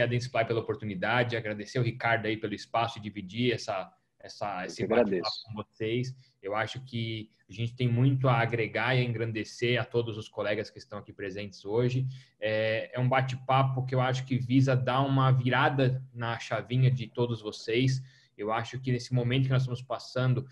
a Dentsply pela oportunidade, agradecer o Ricardo aí pelo espaço e dividir esse bate-papo com vocês. Eu acho que a gente tem muito a agregar e a engrandecer a todos os colegas que estão aqui presentes hoje. É um bate-papo que eu acho que visa dar uma virada na chavinha de todos vocês. Eu acho que nesse momento que nós estamos passando,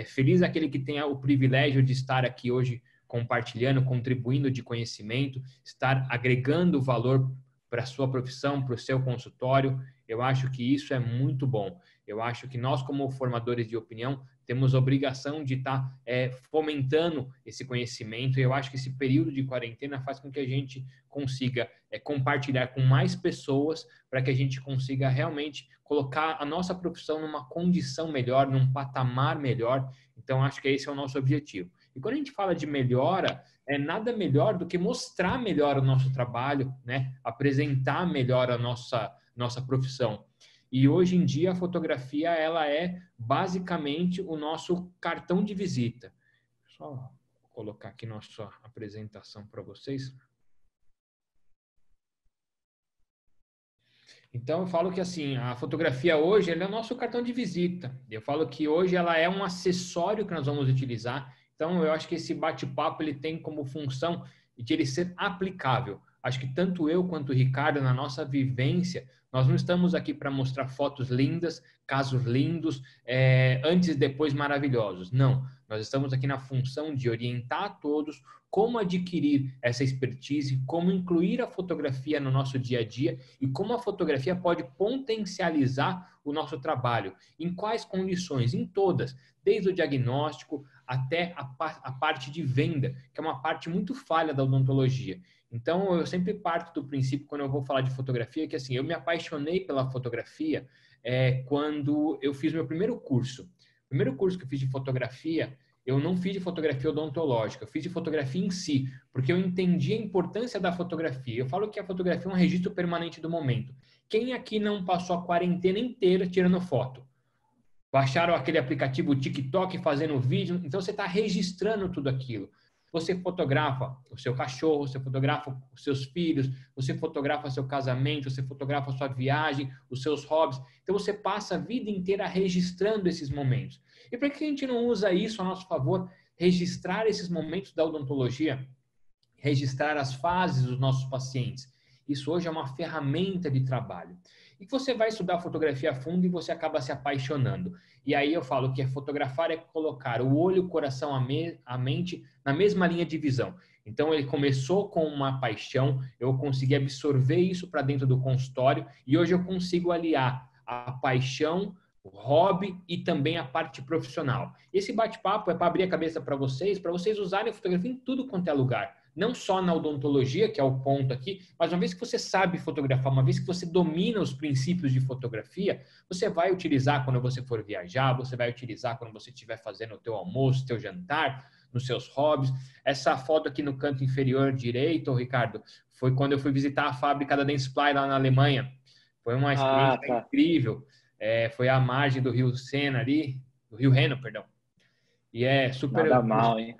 feliz aquele que tenha o privilégio de estar aqui hoje compartilhando, contribuindo de conhecimento, estar agregando valor para a sua profissão, para o seu consultório. Eu acho que isso é muito bom. Eu acho que nós, como formadores de opinião, temos a obrigação de estar fomentando esse conhecimento. E eu acho que esse período de quarentena faz com que a gente consiga compartilhar com mais pessoas para que a gente consiga realmente colocar a nossa profissão numa condição melhor, num patamar melhor. Então, acho que esse é o nosso objetivo. E quando a gente fala de melhora, é nada melhor do que mostrar melhor o nosso trabalho, né? Apresentar melhor a nossa profissão. E hoje em dia a fotografia ela é basicamente o nosso cartão de visita. Só colocar aqui nossa apresentação para vocês. Então eu falo que assim, a fotografia hoje ela é o nosso cartão de visita. Eu falo que hoje ela é um acessório que nós vamos utilizar. Então eu acho que esse bate-papo ele tem como função de ele ser aplicável. Acho que tanto eu quanto o Ricardo, na nossa vivência, nós não estamos aqui para mostrar fotos lindas, casos lindos, antes e depois maravilhosos. Não, nós estamos aqui na função de orientar a todos como adquirir essa expertise, como incluir a fotografia no nosso dia a dia e como a fotografia pode potencializar o nosso trabalho. Em quais condições? Em todas, desde o diagnóstico até a parte de venda, que é uma parte muito falha da odontologia. Então, eu sempre parto do princípio, quando eu vou falar de fotografia, que assim, eu me apaixonei pela fotografia quando eu fiz meu primeiro curso. O primeiro curso que eu fiz de fotografia, eu não fiz de fotografia odontológica, eu fiz de fotografia em si, porque eu entendi a importância da fotografia. Eu falo que a fotografia é um registro permanente do momento. Quem aqui não passou a quarentena inteira tirando foto? Baixaram aquele aplicativo TikTok fazendo vídeo, então você está registrando tudo aquilo. Você fotografa o seu cachorro, você fotografa os seus filhos, você fotografa seu casamento, você fotografa a sua viagem, os seus hobbies. Então você passa a vida inteira registrando esses momentos. E por que a gente não usa isso a nosso favor? Registrar esses momentos da odontologia, registrar as fases dos nossos pacientes. Isso hoje é uma ferramenta de trabalho. E você vai estudar fotografia a fundo e você acaba se apaixonando. E aí eu falo que fotografar é colocar o olho, o coração, a mente na mesma linha de visão. Então ele começou com uma paixão, eu consegui absorver isso para dentro do consultório e hoje eu consigo aliar a paixão, o hobby e também a parte profissional. Esse bate-papo é para abrir a cabeça para vocês usarem a fotografia em tudo quanto é lugar. Não só na odontologia, que é o ponto aqui, mas uma vez que você sabe fotografar, uma vez que você domina os princípios de fotografia, você vai utilizar quando você for viajar, você vai utilizar quando você estiver fazendo o teu almoço, o teu jantar, nos seus hobbies. Essa foto aqui no canto inferior direito, Ricardo, foi quando eu fui visitar a fábrica da Dentsply lá na Alemanha. Foi uma experiência incrível. Foi à margem do Rio Sena ali, do Rio Reno, perdão. E é super... Nada mal, hein?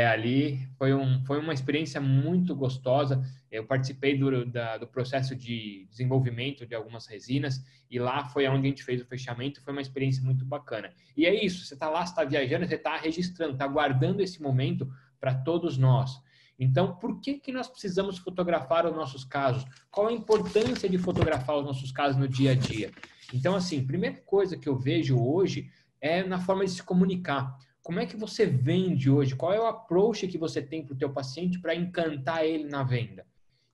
Ali foi uma experiência muito gostosa. Eu participei do processo de desenvolvimento de algumas resinas e lá foi onde a gente fez o fechamento. Foi uma experiência muito bacana. E é isso, você está lá, você está viajando, você está registrando, está guardando esse momento para todos nós. Então, por que nós precisamos fotografar os nossos casos? Qual a importância de fotografar os nossos casos no dia a dia? Então, assim, primeira coisa que eu vejo hoje é na forma de se comunicar. Como é que você vende hoje? Qual é o approach que você tem para o teu paciente para encantar ele na venda?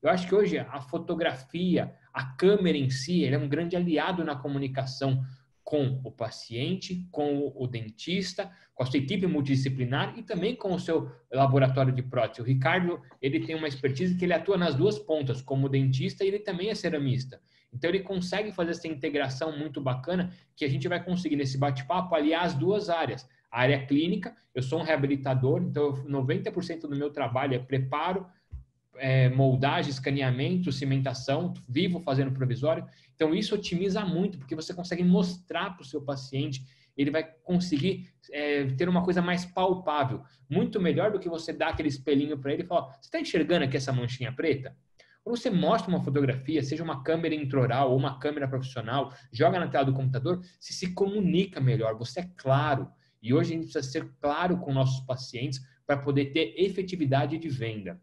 Eu acho que hoje a fotografia, a câmera em si, ele é um grande aliado na comunicação com o paciente, com o dentista, com a sua equipe multidisciplinar e também com o seu laboratório de prótese. O Ricardo, ele tem uma expertise que ele atua nas duas pontas, como dentista e ele também é ceramista. Então, ele consegue fazer essa integração muito bacana que a gente vai conseguir nesse bate-papo aliar as duas áreas. A área clínica, eu sou um reabilitador, então 90% do meu trabalho é preparo, moldagem, escaneamento, cimentação, vivo fazendo provisório. Então, isso otimiza muito, porque você consegue mostrar para o seu paciente, ele vai conseguir ter uma coisa mais palpável, muito melhor do que você dar aquele espelhinho para ele e falar, você está enxergando aqui essa manchinha preta? Quando você mostra uma fotografia, seja uma câmera intraoral ou uma câmera profissional, joga na tela do computador, você se comunica melhor, você é claro. E hoje a gente precisa ser claro com nossos pacientes para poder ter efetividade de venda.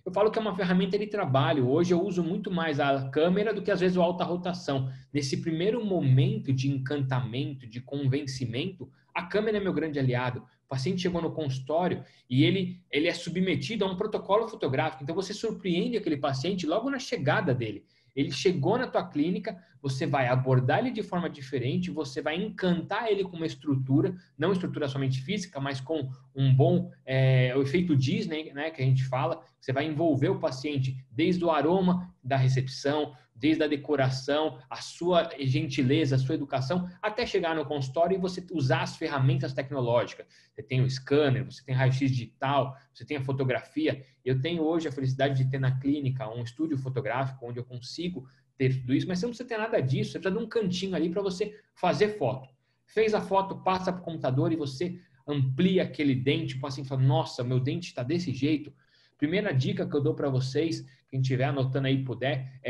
Eu falo que é uma ferramenta de trabalho. Hoje eu uso muito mais a câmera do que às vezes o alta rotação. Nesse primeiro momento de encantamento, de convencimento, a câmera é meu grande aliado. O paciente chegou no consultório e ele é submetido a um protocolo fotográfico. Então você surpreende aquele paciente logo na chegada dele. Ele chegou na tua clínica, você vai abordar ele de forma diferente, você vai encantar ele com uma estrutura, não estrutura somente física, mas com um bom, o efeito Disney, né, que a gente fala. Você vai envolver o paciente desde o aroma da recepção, desde a decoração, a sua gentileza, a sua educação, até chegar no consultório e você usar as ferramentas tecnológicas. Você tem o scanner, você tem raio-x digital, você tem a fotografia. Eu tenho hoje a felicidade de ter na clínica um estúdio fotográfico onde eu consigo ter tudo isso, mas você não precisa ter nada disso, você precisa de um cantinho ali para você fazer foto. Fez a foto, passa para o computador e você amplia aquele dente, o paciente fala, nossa, meu dente está desse jeito. Primeira dica que eu dou para vocês, quem estiver anotando aí puder,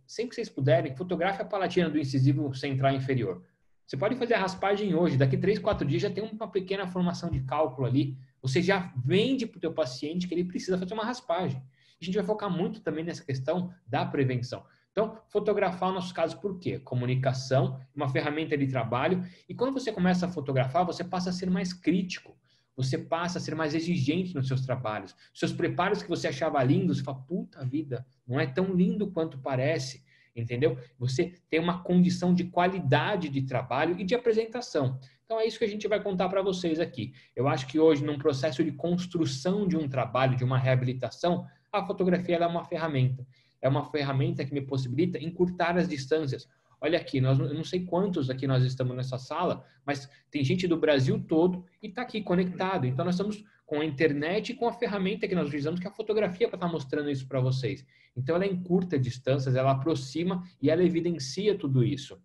sempre que vocês puderem, fotografe a palatina do incisivo central inferior. Você pode fazer a raspagem hoje, daqui 3, 4 dias já tem uma pequena formação de cálculo ali, você já vende para o teu paciente que ele precisa fazer uma raspagem. A gente vai focar muito também nessa questão da prevenção. Então, fotografar nossos casos por quê? Comunicação, uma ferramenta de trabalho, e quando você começa a fotografar, você passa a ser mais crítico. Você passa a ser mais exigente nos seus trabalhos. Seus preparos que você achava lindos, você fala, puta vida, não é tão lindo quanto parece, entendeu? Você tem uma condição de qualidade de trabalho e de apresentação. Então é isso que a gente vai contar para vocês aqui. Eu acho que hoje, num processo de construção de um trabalho, de uma reabilitação, a fotografia é uma ferramenta. É uma ferramenta que me possibilita encurtar as distâncias. Olha aqui, eu não sei quantos aqui nós estamos nessa sala, mas tem gente do Brasil todo e está aqui conectado. Então, nós estamos com a internet e com a ferramenta que nós utilizamos, que é a fotografia, para estar mostrando isso para vocês. Então, ela encurta distâncias, ela aproxima e ela evidencia tudo isso.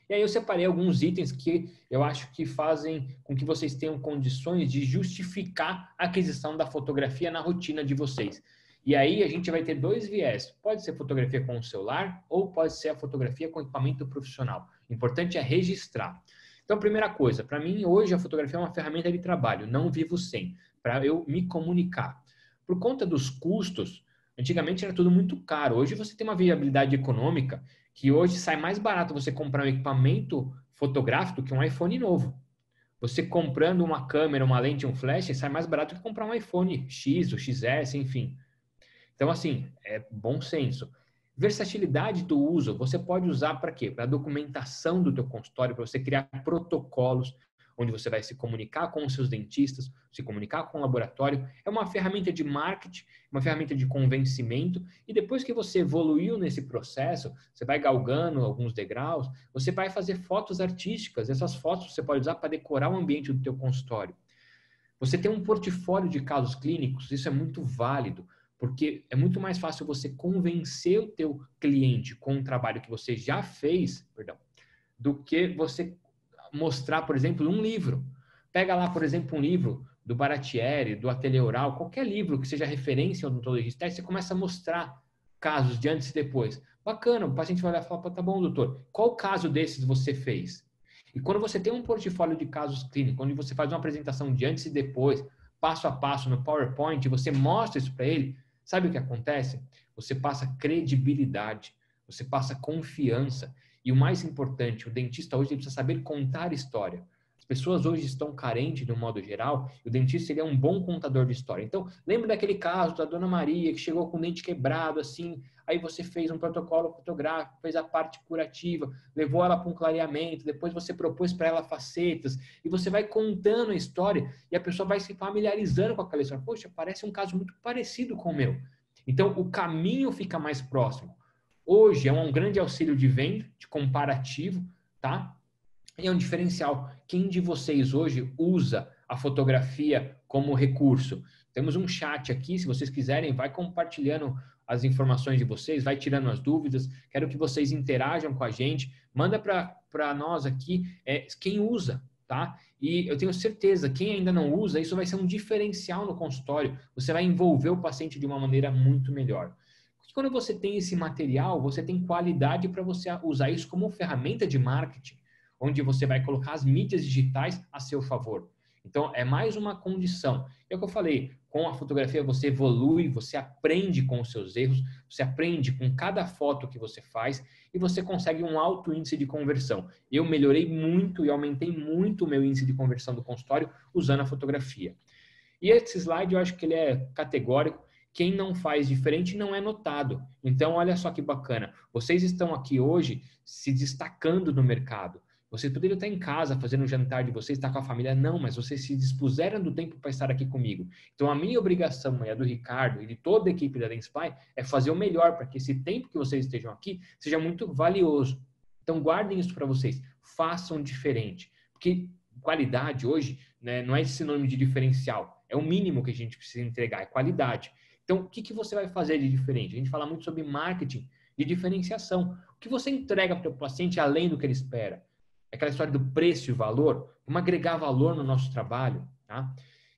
E aí eu separei alguns itens que eu acho que fazem com que vocês tenham condições de justificar a aquisição da fotografia na rotina de vocês. E aí a gente vai ter dois viés. Pode ser fotografia com o celular ou pode ser a fotografia com equipamento profissional. O importante é registrar. Então, primeira coisa, para mim hoje a fotografia é uma ferramenta de trabalho, não vivo sem, para eu me comunicar. Por conta dos custos, antigamente era tudo muito caro. Hoje você tem uma viabilidade econômica que hoje sai mais barato você comprar um equipamento fotográfico que um iPhone novo. Você comprando uma câmera, uma lente, um flash, sai mais barato que comprar um iPhone X, o XS, enfim. Então, assim, é bom senso. Versatilidade do uso, você pode usar para quê? Para documentação do teu consultório, para você criar protocolos, onde você vai se comunicar com os seus dentistas, se comunicar com o laboratório. É uma ferramenta de marketing, uma ferramenta de convencimento. E depois que você evoluiu nesse processo, você vai galgando alguns degraus, você vai fazer fotos artísticas. Essas fotos você pode usar para decorar o ambiente do teu consultório. Você tem um portfólio de casos clínicos, isso é muito válido, porque é muito mais fácil você convencer o teu cliente com um trabalho que você já fez, do que você mostrar, por exemplo, um livro. Pega lá, por exemplo, um livro do Baratieri, do Ateliê Oral, qualquer livro que seja referência ao odontologista, aí você começa a mostrar casos de antes e depois. Bacana, o paciente vai olhar e falar, tá bom, doutor, qual caso desses você fez? E quando você tem um portfólio de casos clínicos, onde você faz uma apresentação de antes e depois, passo a passo no PowerPoint, você mostra isso para ele, sabe o que acontece? Você passa credibilidade, você passa confiança. E o mais importante, o dentista hoje precisa saber contar história. As pessoas hoje estão carentes, de um modo geral, e o dentista ele é um bom contador de história. Então, lembra daquele caso da Dona Maria, que chegou com o dente quebrado, assim, aí você fez um protocolo fotográfico, fez a parte curativa, levou ela para um clareamento, depois você propôs para ela facetas, e você vai contando a história, e a pessoa vai se familiarizando com aquela história. Poxa, parece um caso muito parecido com o meu. Então, o caminho fica mais próximo. Hoje é um grande auxílio de venda, de comparativo, tá? E é um diferencial. Quem de vocês hoje usa a fotografia como recurso? Temos um chat aqui, se vocês quiserem, vai compartilhando as informações de vocês, vai tirando as dúvidas. Quero que vocês interajam com a gente. Manda para nós aqui quem usa. tá? E eu tenho certeza, quem ainda não usa, isso vai ser um diferencial no consultório. Você vai envolver o paciente de uma maneira muito melhor. Porque quando você tem esse material, você tem qualidade para você usar isso como ferramenta de marketing, onde você vai colocar as mídias digitais a seu favor. Então, é mais uma condição. É o que eu falei, com a fotografia você evolui, você aprende com os seus erros, você aprende com cada foto que você faz e você consegue um alto índice de conversão. Eu melhorei muito e aumentei muito o meu índice de conversão do consultório usando a fotografia. E esse slide eu acho que ele é categórico. Quem não faz diferente não é notado. Então, olha só que bacana. Vocês estão aqui hoje se destacando no mercado. Vocês poderiam estar em casa fazendo um jantar de vocês, estar com a família. Não, mas vocês se dispuseram do tempo para estar aqui comigo. Então, a minha obrigação e a do Ricardo e de toda a equipe da Dentsply é fazer o melhor para que esse tempo que vocês estejam aqui seja muito valioso. Então, guardem isso para vocês. Façam diferente. Porque qualidade hoje, né, não é sinônimo de diferencial. É o mínimo que a gente precisa entregar, é qualidade. Então, o que você vai fazer de diferente? A gente fala muito sobre marketing de diferenciação. O que você entrega para o paciente além do que ele espera? É aquela história do preço e valor. Vamos agregar valor no nosso trabalho. Tá?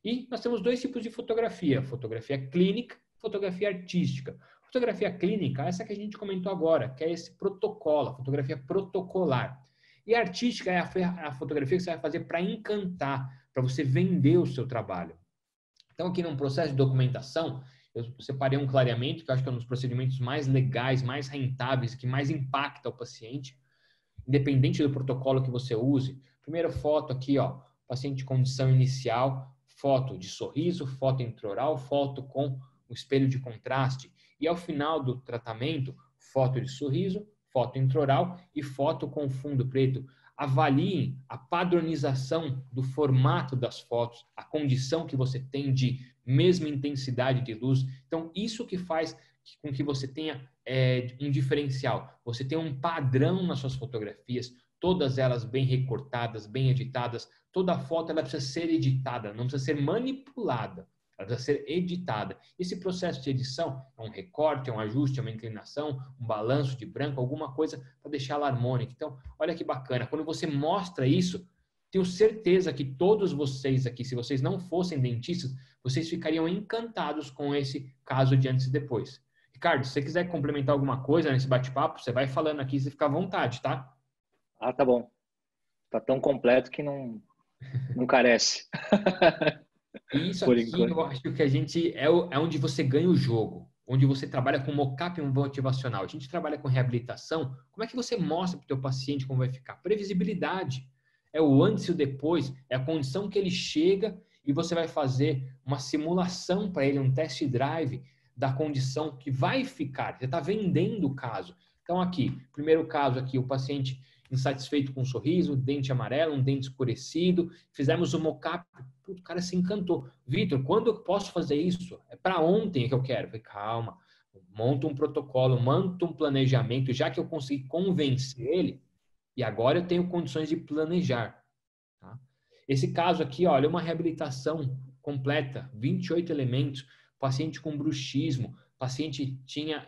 E nós temos dois tipos de fotografia. Fotografia clínica, fotografia artística. Fotografia clínica, essa que a gente comentou agora, que é esse protocolo, a fotografia protocolar. E a artística é a fotografia que você vai fazer para encantar, para você vender o seu trabalho. Então, aqui num processo de documentação, eu separei um clareamento, que eu acho que é um dos procedimentos mais legais, mais rentáveis, que mais impacta o paciente, independente do protocolo que você use. Primeira foto aqui, ó, paciente de condição inicial, foto de sorriso, foto intraoral, foto com o espelho de contraste. E ao final do tratamento, foto de sorriso, foto intraoral e foto com fundo preto. Avaliem a padronização do formato das fotos, a condição que você tem de mesma intensidade de luz. Então, isso que faz com que você tenha um diferencial. Você tem um padrão nas suas fotografias, todas elas bem recortadas, bem editadas. Toda foto ela precisa ser editada, não precisa ser manipulada. Ela precisa ser editada. Esse processo de edição é um recorte, é um ajuste, é uma inclinação, um balanço de branco, alguma coisa para deixá-la harmônica. Então, olha que bacana. Quando você mostra isso, tenho certeza que todos vocês aqui, se vocês não fossem dentistas, vocês ficariam encantados com esse caso de antes e depois. Ricardo, se você quiser complementar alguma coisa nesse bate-papo, você vai falando aqui, você fica à vontade, tá? Ah, tá bom. Tá tão completo que não carece. E isso Por aqui, enquanto. eu acho que a gente é onde você ganha o jogo, onde você trabalha com mockup motivacional. A gente trabalha com reabilitação. Como é que você mostra para o teu paciente como vai ficar? Previsibilidade. É o antes e o depois, é a condição que ele chega e você vai fazer uma simulação para ele, um test drive da condição que vai ficar. Você está vendendo o caso. Então, aqui, primeiro caso aqui, o paciente insatisfeito com um sorriso, dente amarelo, um dente escurecido. Fizemos o mockup, o cara se encantou. Vitor, quando eu posso fazer isso? É para ontem que eu quero. Eu falei, calma, monta um protocolo, monta um planejamento, já que eu consegui convencer ele, e agora eu tenho condições de planejar. Tá? Esse caso aqui, olha, uma reabilitação completa, 28 elementos, paciente com bruxismo, paciente tinha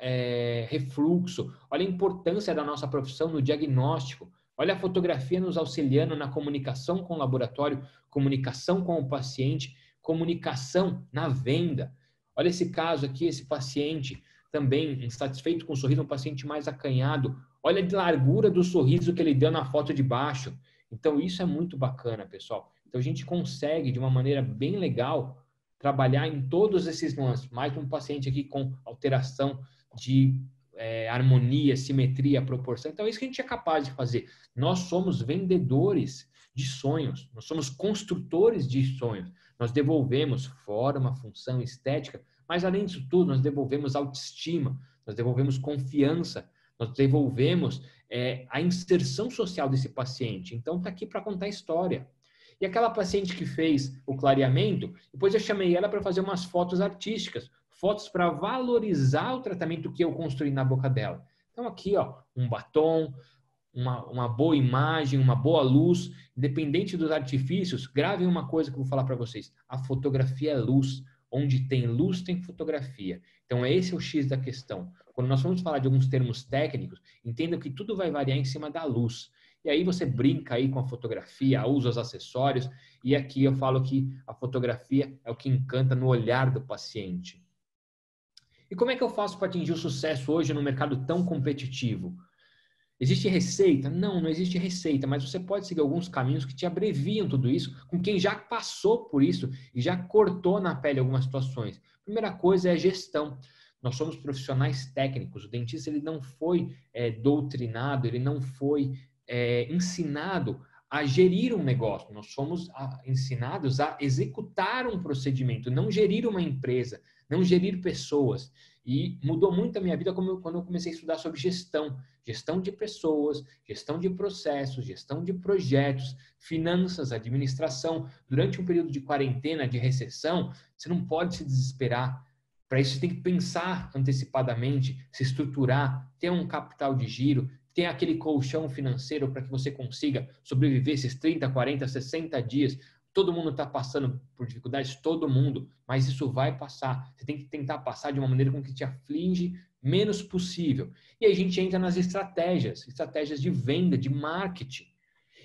refluxo. Olha a importância da nossa profissão no diagnóstico. Olha a fotografia nos auxiliando na comunicação com o laboratório, comunicação com o paciente, comunicação na venda. Olha esse caso aqui, esse paciente também insatisfeito com o sorriso, um paciente mais acanhado. Olha a largura do sorriso que ele deu na foto de baixo. Então, isso é muito bacana, pessoal. Então, a gente consegue, de uma maneira bem legal, trabalhar em todos esses nuances. Mais um paciente aqui com alteração de harmonia, simetria, proporção. Então, é isso que a gente é capaz de fazer. Nós somos vendedores de sonhos. Nós somos construtores de sonhos. Nós devolvemos forma, função, estética, mas, além disso tudo, nós devolvemos autoestima, nós devolvemos confiança, nós devolvemos a inserção social desse paciente. Então, está aqui para contar a história. E aquela paciente que fez o clareamento, depois eu chamei ela para fazer umas fotos artísticas, fotos para valorizar o tratamento que eu construí na boca dela. Então, aqui, ó, um batom, uma boa imagem, uma boa luz, independente dos artifícios, gravem uma coisa que eu vou falar para vocês. A fotografia é luz. Onde tem luz, tem fotografia. Então, esse é o X da questão. Quando nós vamos falar de alguns termos técnicos, entendam que tudo vai variar em cima da luz. E aí você brinca aí com a fotografia, usa os acessórios, e aqui eu falo que a fotografia é o que encanta no olhar do paciente. E como é que eu faço para atingir o sucesso hoje no mercado tão competitivo? Existe receita? Não, não existe receita, mas você pode seguir alguns caminhos que te abreviam tudo isso com quem já passou por isso e já cortou na pele algumas situações. Primeira coisa é gestão. Nós somos profissionais técnicos. O dentista ele não foi doutrinado, ele não foi ensinado a gerir um negócio. Nós somos ensinados a executar um procedimento, não gerir uma empresa, não gerir pessoas. E mudou muito a minha vida quando eu comecei a estudar sobre gestão. Gestão de pessoas, gestão de processos, gestão de projetos, finanças, administração. Durante um período de quarentena, de recessão, você não pode se desesperar. Para isso, você tem que pensar antecipadamente, se estruturar, ter um capital de giro, ter aquele colchão financeiro para que você consiga sobreviver esses 30, 40, 60 dias. Todo mundo está passando por dificuldades, todo mundo, mas isso vai passar. Você tem que tentar passar de uma maneira com que te aflige menos possível. E aí a gente entra nas estratégias de venda, de marketing.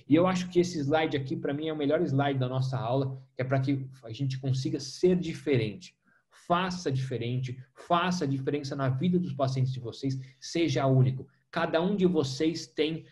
E eu acho que esse slide aqui, para mim, é o melhor slide da nossa aula, que é para que a gente consiga ser diferente. Faça diferente, faça a diferença na vida dos pacientes de vocês, seja único. Cada um de vocês tem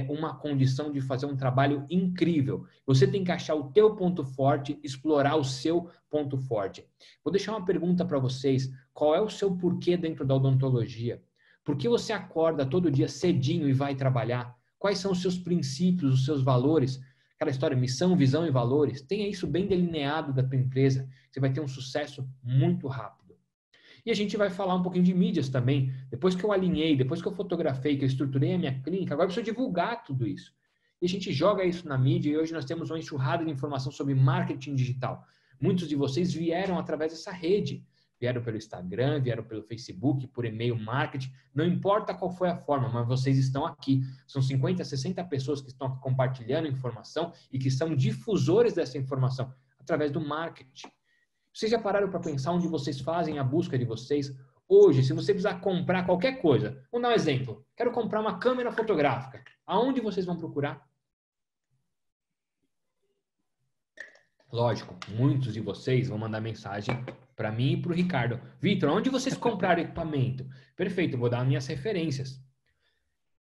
uma condição de fazer um trabalho incrível. Você tem que achar o teu ponto forte, explorar o seu ponto forte. Vou deixar uma pergunta para vocês. Qual é o seu porquê dentro da odontologia? Por que você acorda todo dia cedinho e vai trabalhar? Quais são os seus princípios, os seus valores? Aquela história, missão, visão e valores. Tenha isso bem delineado da tua empresa. Você vai ter um sucesso muito rápido. E a gente vai falar um pouquinho de mídias também. Depois que eu alinhei, depois que eu fotografei, que eu estruturei a minha clínica, agora eu preciso divulgar tudo isso. E a gente joga isso na mídia e hoje nós temos uma enxurrada de informação sobre marketing digital. Muitos de vocês vieram através dessa rede. Vieram pelo Instagram, vieram pelo Facebook, por e-mail marketing. Não importa qual foi a forma, mas vocês estão aqui. São 50, 60 pessoas que estão aqui compartilhando informação e que são difusores dessa informação através do marketing. Vocês já pararam para pensar onde vocês fazem a busca de vocês? Hoje, se você precisar comprar qualquer coisa, vamos dar um exemplo. Quero comprar uma câmera fotográfica. Aonde vocês vão procurar? Lógico, muitos de vocês vão mandar mensagem para mim e para o Ricardo. Vitor, onde vocês compraram equipamento? Perfeito, vou dar minhas referências.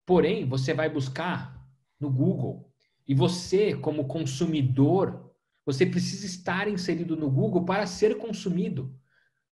Porém, você vai buscar no Google. E você, como consumidor, você precisa estar inserido no Google para ser consumido.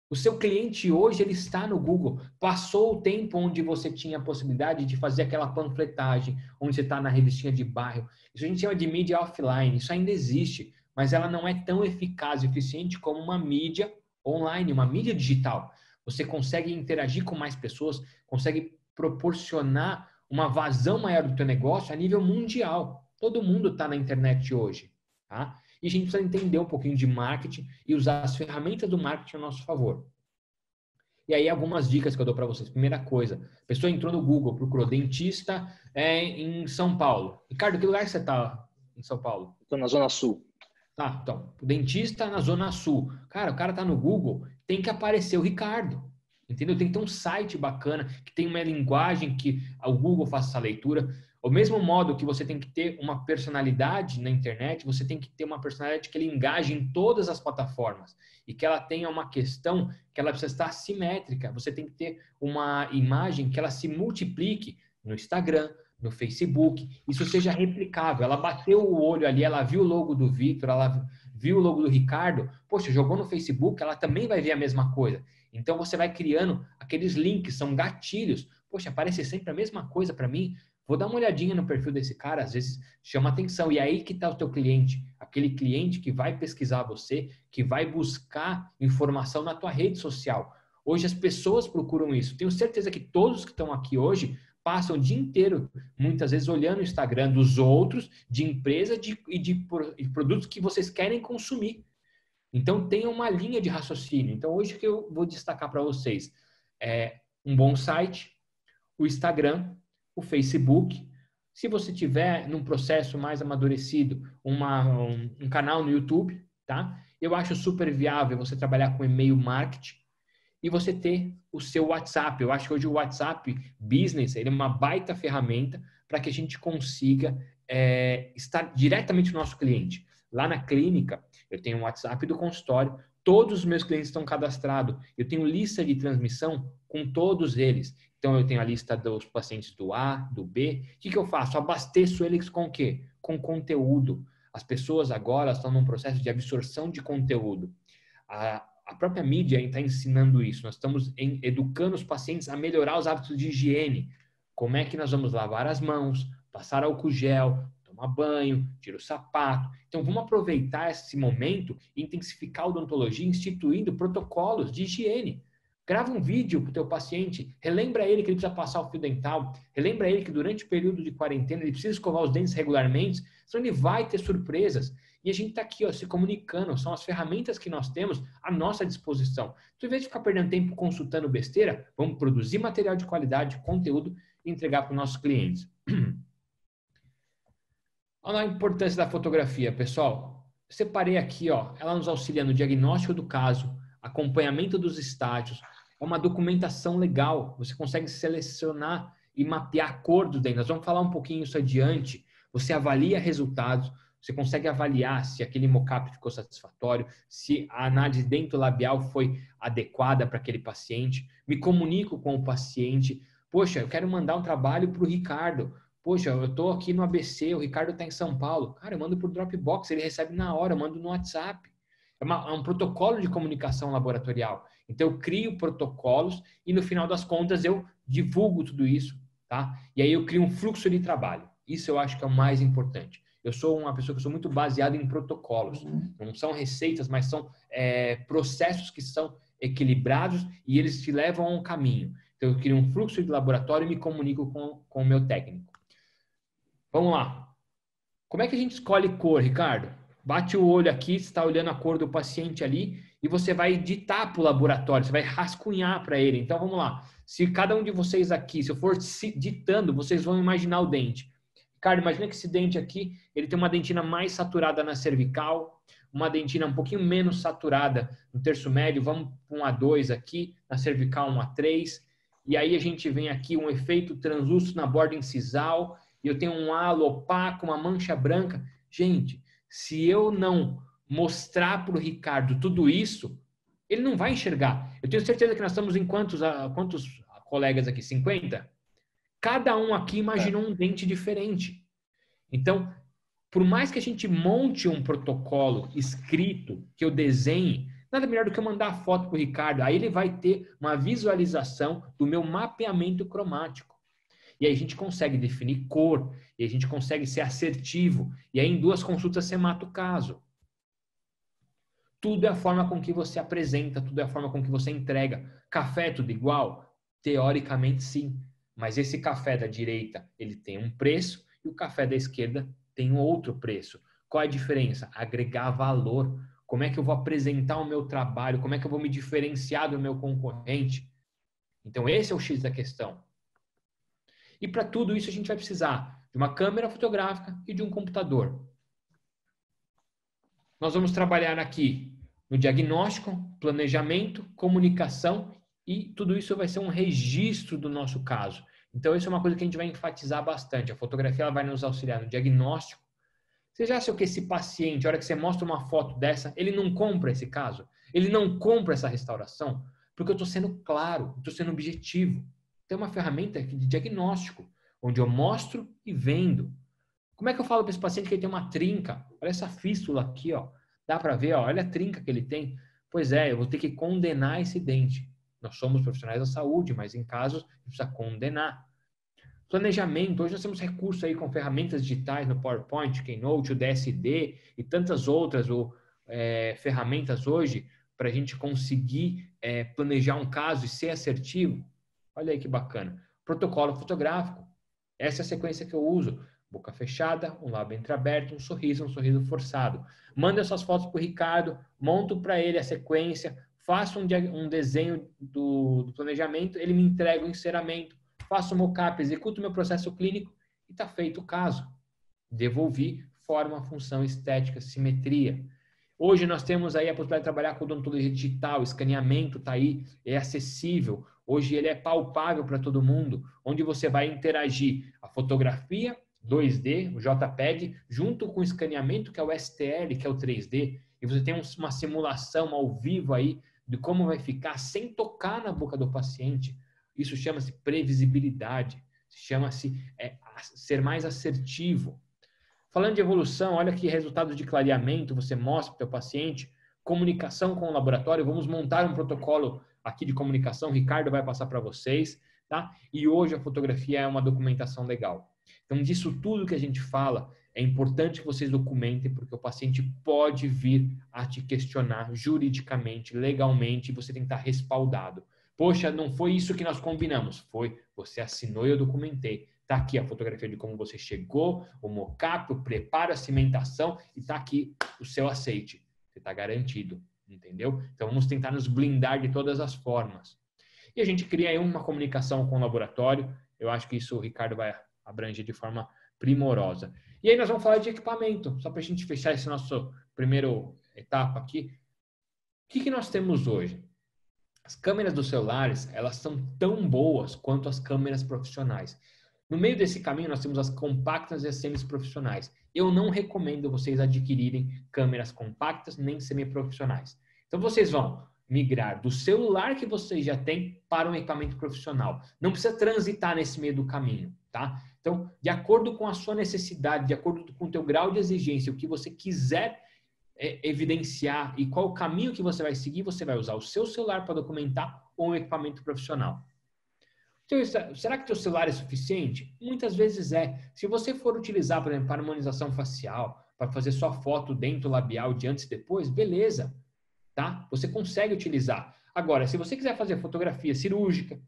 O seu cliente hoje, ele está no Google. Passou o tempo onde você tinha a possibilidade de fazer aquela panfletagem, onde você está na revistinha de bairro. Isso a gente chama de mídia offline. Isso ainda existe, mas ela não é tão eficaz e eficiente como uma mídia online, uma mídia digital. Você consegue interagir com mais pessoas, consegue proporcionar uma vazão maior do teu negócio a nível mundial. Todo mundo está na internet hoje, tá? E a gente precisa entender um pouquinho de marketing e usar as ferramentas do marketing a nosso favor. E aí, algumas dicas que eu dou para vocês. Primeira coisa, a pessoa entrou no Google, procurou dentista em São Paulo. Ricardo, que lugar você está em São Paulo? Estou na Zona Sul. Tá, então, dentista na Zona Sul. Cara, o cara tá no Google, tem que aparecer o Ricardo. Entendeu? Tem que ter um site bacana, que tem uma linguagem que o Google faça essa leitura. Ao mesmo modo que você tem que ter uma personalidade na internet, você tem que ter uma personalidade que ele engaje em todas as plataformas e que ela tenha uma questão que ela precisa estar simétrica. Você tem que ter uma imagem que ela se multiplique no Instagram, no Facebook, isso seja replicável. Ela bateu o olho ali, ela viu o logo do Vitor, ela viu o logo do Ricardo, poxa, jogou no Facebook, ela também vai ver a mesma coisa. Então você vai criando aqueles links, são gatilhos. Poxa, aparece sempre a mesma coisa para mim. Vou dar uma olhadinha no perfil desse cara, às vezes chama atenção. E aí que está o teu cliente, aquele cliente que vai pesquisar você, que vai buscar informação na tua rede social. Hoje as pessoas procuram isso. Tenho certeza que todos que estão aqui hoje passam o dia inteiro, muitas vezes, olhando o Instagram dos outros, de empresa e de produtos que vocês querem consumir. Então, tenha uma linha de raciocínio. Então, hoje que eu vou destacar para vocês é um bom site, o Instagram, o Facebook. Se você tiver num processo mais amadurecido, um canal no YouTube, tá? Eu acho super viável você trabalhar com e-mail marketing e você ter o seu WhatsApp. Eu acho que hoje o WhatsApp Business ele é uma baita ferramenta para que a gente consiga estar diretamente no nosso cliente. Lá na clínica, eu tenho o WhatsApp do consultório, todos os meus clientes estão cadastrados. Eu tenho lista de transmissão com todos eles. Então, eu tenho a lista dos pacientes do A, do B. O que eu faço? Abasteço eles com o quê? Com conteúdo. As pessoas agora estão num processo de absorção de conteúdo. A própria mídia está ensinando isso. Nós estamos educando os pacientes a melhorar os hábitos de higiene. Como é que nós vamos lavar as mãos, passar álcool gel, tomar banho, tirar o sapato. Então, vamos aproveitar esse momento e intensificar a odontologia, instituindo protocolos de higiene. Grava um vídeo para o teu paciente, relembra ele que ele precisa passar o fio dental, relembra ele que durante o período de quarentena ele precisa escovar os dentes regularmente, senão ele vai ter surpresas. E a gente está aqui, se comunicando, são as ferramentas que nós temos à nossa disposição. Então, em vez de ficar perdendo tempo consultando besteira, vamos produzir material de qualidade, conteúdo e entregar para os nossos clientes. Olha a importância da fotografia, pessoal. Separei aqui, ela nos auxilia no diagnóstico do caso, acompanhamento dos estágios. É uma documentação legal. Você consegue selecionar e mapear a cor do dente. Nós vamos falar um pouquinho isso adiante. Você avalia resultados. Você consegue avaliar se aquele mockup ficou satisfatório, se a análise dentolabial foi adequada para aquele paciente. Me comunico com o paciente. Poxa, eu quero mandar um trabalho para o Ricardo. Poxa, eu estou aqui no ABC, o Ricardo está em São Paulo. Cara, eu mando por Dropbox, ele recebe na hora, eu mando no WhatsApp. É um protocolo de comunicação laboratorial. Então, eu crio protocolos e, no final das contas, eu divulgo tudo isso, tá? E aí eu crio um fluxo de trabalho. Isso eu acho que é o mais importante. Eu sou uma pessoa que sou muito baseada em protocolos. Não são receitas, mas são processos que são equilibrados e eles te levam a um caminho. Então, eu crio um fluxo de laboratório e me comunico com o meu técnico. Vamos lá. Como é que a gente escolhe cor, Ricardo? Bate o olho aqui, você está olhando a cor do paciente ali e você vai ditar para o laboratório, você vai rascunhar para ele. Então, vamos lá. Se cada um de vocês aqui, se eu for ditando, vocês vão imaginar o dente. Ricardo, imagina que esse dente aqui, ele tem uma dentina mais saturada na cervical, uma dentina um pouquinho menos saturada no terço médio, vamos para um A2 aqui, na cervical um A3, e aí a gente vem aqui um efeito translúcido na borda incisal, e eu tenho um halo opaco, uma mancha branca. Gente, se eu não mostrar para o Ricardo tudo isso, ele não vai enxergar. Eu tenho certeza que nós estamos em quantos colegas aqui? 50? Cada um aqui imaginou um dente diferente. Então, por mais que a gente monte um protocolo escrito, que eu desenhe, nada melhor do que eu mandar a foto para o Ricardo. Aí ele vai ter uma visualização do meu mapeamento cromático. E aí a gente consegue definir cor, e a gente consegue ser assertivo. E aí em 2 consultas você mata o caso. Tudo é a forma com que você apresenta, tudo é a forma com que você entrega. Café é tudo igual? Teoricamente sim. Mas esse café da direita, ele tem um preço e o café da esquerda tem um outro preço. Qual é a diferença? Agregar valor. Como é que eu vou apresentar o meu trabalho? Como é que eu vou me diferenciar do meu concorrente? Então esse é o X da questão. E para tudo isso a gente vai precisar de uma câmera fotográfica e de um computador. Nós vamos trabalhar aqui no diagnóstico, planejamento, comunicação e tudo isso vai ser um registro do nosso caso. Então, isso é uma coisa que a gente vai enfatizar bastante. A fotografia ela vai nos auxiliar no diagnóstico. Você já achou que esse paciente, a hora que você mostra uma foto dessa, ele não compra esse caso? Ele não compra essa restauração? Porque eu estou sendo claro, estou sendo objetivo. Tem uma ferramenta de diagnóstico, onde eu mostro e vendo. Como é que eu falo para esse paciente que ele tem uma trinca? Olha essa fístula aqui, ó. Dá para ver, ó, olha a trinca que ele tem. Pois é, eu vou ter que condenar esse dente. Nós somos profissionais da saúde, mas em casos, a gente precisa condenar. Planejamento, hoje nós temos recursos aí com ferramentas digitais no PowerPoint, Keynote, o DSD e tantas outras ferramentas hoje para a gente conseguir planejar um caso e ser assertivo. Olha aí que bacana. Protocolo fotográfico. Essa é a sequência que eu uso. Boca fechada, um lábio entreaberto, um sorriso forçado. Manda essas fotos para o Ricardo, monto para ele a sequência, faço um desenho do planejamento, ele me entrega o enceramento, faço o mockup, executo o meu processo clínico e está feito o caso. Devolvi forma, função, estética, simetria. Hoje nós temos aí a possibilidade de trabalhar com odontologia digital, escaneamento está aí, é acessível. Hoje ele é palpável para todo mundo, onde você vai interagir a fotografia 2D, o JPEG, junto com o escaneamento, que é o STL, que é o 3D, e você tem uma simulação ao vivo aí de como vai ficar sem tocar na boca do paciente. Isso chama-se previsibilidade, chama-se ser mais assertivo. Falando de evolução, olha que resultados de clareamento você mostra para o paciente, comunicação com o laboratório, vamos montar um protocolo aqui de comunicação, o Ricardo vai passar para vocês, tá? E hoje a fotografia é uma documentação legal. Então, disso tudo que a gente fala, é importante que vocês documentem, porque o paciente pode vir a te questionar juridicamente, legalmente, e você tem que estar respaldado. Poxa, não foi isso que nós combinamos. Foi, você assinou e eu documentei. Está aqui a fotografia de como você chegou, o mockup, o preparo, a cimentação, e está aqui o seu aceite. Você está garantido, entendeu? Então, vamos tentar nos blindar de todas as formas. E a gente cria aí uma comunicação com o laboratório. Eu acho que isso o Ricardo vai abranger de forma primorosa. E aí nós vamos falar de equipamento, só para a gente fechar esse nosso primeiro etapa aqui. O que nós temos hoje? As câmeras dos celulares, elas são tão boas quanto as câmeras profissionais. No meio desse caminho, nós temos as compactas e as semi-profissionais. Eu não recomendo vocês adquirirem câmeras compactas nem semi-profissionais. Então, vocês vão migrar do celular que vocês já têm para um equipamento profissional. Não precisa transitar nesse meio do caminho, tá? Então, de acordo com a sua necessidade, de acordo com o teu grau de exigência, o que você quiser evidenciar e qual o caminho que você vai seguir, você vai usar o seu celular para documentar ou um equipamento profissional. Então, será que o teu celular é suficiente? Muitas vezes é. Se você for utilizar, por exemplo, para harmonização facial, para fazer só foto dentro labial de antes e depois, beleza, tá? Você consegue utilizar. Agora, se você quiser fazer fotografia cirúrgica,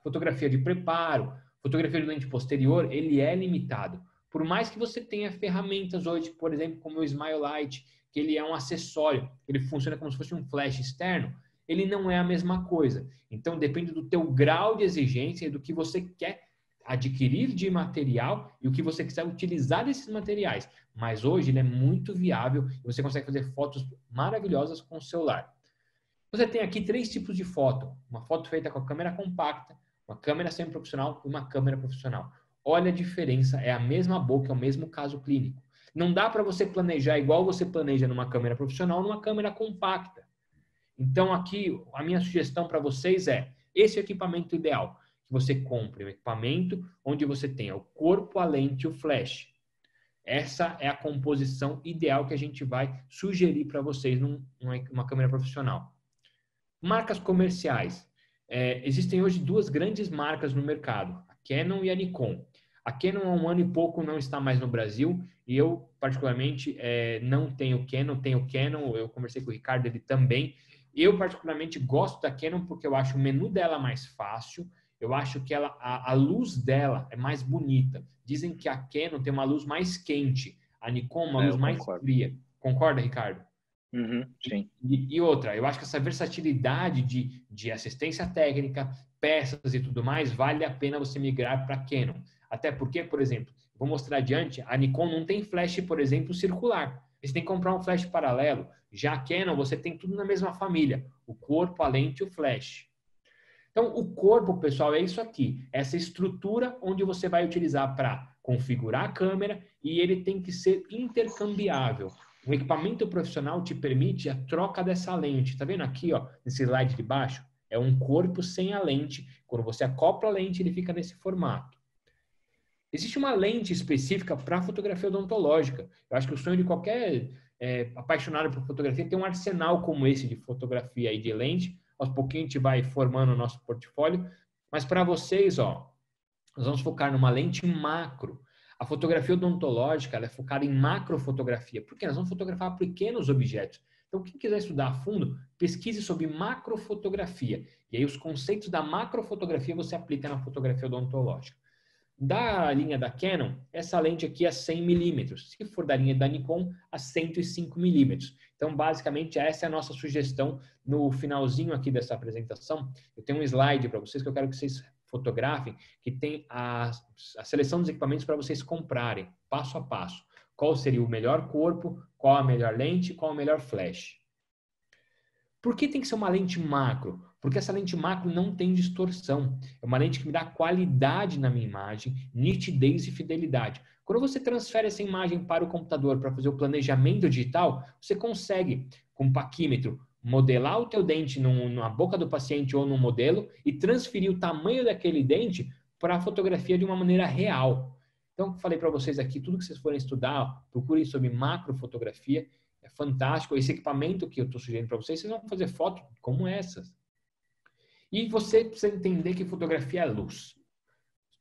fotografia de preparo, fotografia de lente posterior, ele é limitado. Por mais que você tenha ferramentas hoje, por exemplo, como o Smile Light, que ele é um acessório, ele funciona como se fosse um flash externo, ele não é a mesma coisa. Então, depende do teu grau de exigência e do que você quer adquirir de material e o que você quiser utilizar desses materiais. Mas hoje ele é muito viável e você consegue fazer fotos maravilhosas com o celular. Você tem aqui 3 tipos de foto. Uma foto feita com a câmera compacta, uma câmera semi-profissional e uma câmera profissional. Olha a diferença, é a mesma boca, é o mesmo caso clínico. Não dá para você planejar igual você planeja numa câmera profissional, numa câmera compacta. Então, aqui, a minha sugestão para vocês é esse equipamento ideal. Que você compre um equipamento onde você tenha o corpo, a lente e o flash. Essa é a composição ideal que a gente vai sugerir para vocês numa câmera profissional. Marcas comerciais. Existem hoje 2 grandes marcas no mercado, a Canon e a Nikon. A Canon há 1 ano e pouco não está mais no Brasil e eu, particularmente, não tenho Canon, eu conversei com o Ricardo, ele também. Eu, particularmente, gosto da Canon porque eu acho o menu dela mais fácil, eu acho que a luz dela é mais bonita. Dizem que a Canon tem uma luz mais quente, a Nikon uma luz mais fria. Concorda, Ricardo? Sim. E outra, eu acho que essa versatilidade de assistência técnica, peças e tudo mais, vale a pena você migrar para a Canon. Até porque, por exemplo, vou mostrar adiante, a Nikon não tem flash, por exemplo, circular. Você tem que comprar um flash paralelo. Já a Canon, você tem tudo na mesma família. O corpo, a lente e o flash. Então, o corpo, pessoal, é isso aqui. Essa estrutura onde você vai utilizar para configurar a câmera e ele tem que ser intercambiável. O equipamento profissional te permite a troca dessa lente. Tá vendo aqui, ó, nesse slide de baixo? É um corpo sem a lente. Quando você acopla a lente, ele fica nesse formato. Existe uma lente específica para fotografia odontológica. Eu acho que o sonho de qualquer apaixonado por fotografia é ter um arsenal como esse de fotografia e de lente. Aos pouquinhos a gente vai formando o nosso portfólio. Mas para vocês, ó, nós vamos focar numa lente macro. A fotografia odontológica ela é focada em macrofotografia, porque nós vamos fotografar pequenos objetos. Então, quem quiser estudar a fundo, pesquise sobre macrofotografia. E aí os conceitos da macrofotografia você aplica na fotografia odontológica. Da linha da Canon, essa lente aqui é 100 milímetros. Se for da linha da Nikon, a 105 milímetros. Então, basicamente, essa é a nossa sugestão no finalzinho aqui dessa apresentação. Eu tenho um slide para vocês que eu quero que vocês fotografem, que tem a seleção dos equipamentos para vocês comprarem, passo a passo. Qual seria o melhor corpo, qual a melhor lente, qual o melhor flash. Por que tem que ser uma lente macro? Porque essa lente macro não tem distorção. É uma lente que me dá qualidade na minha imagem, nitidez e fidelidade. Quando você transfere essa imagem para o computador para fazer o planejamento digital, você consegue, com paquímetro, modelar o teu dente na boca do paciente ou no modelo e transferir o tamanho daquele dente para a fotografia de uma maneira real. Então, eu falei para vocês aqui, tudo que vocês forem estudar, procurem sobre macrofotografia, é fantástico. Esse equipamento que eu estou sugerindo para vocês, vocês vão fazer fotos como essas. E você precisa entender que fotografia é luz.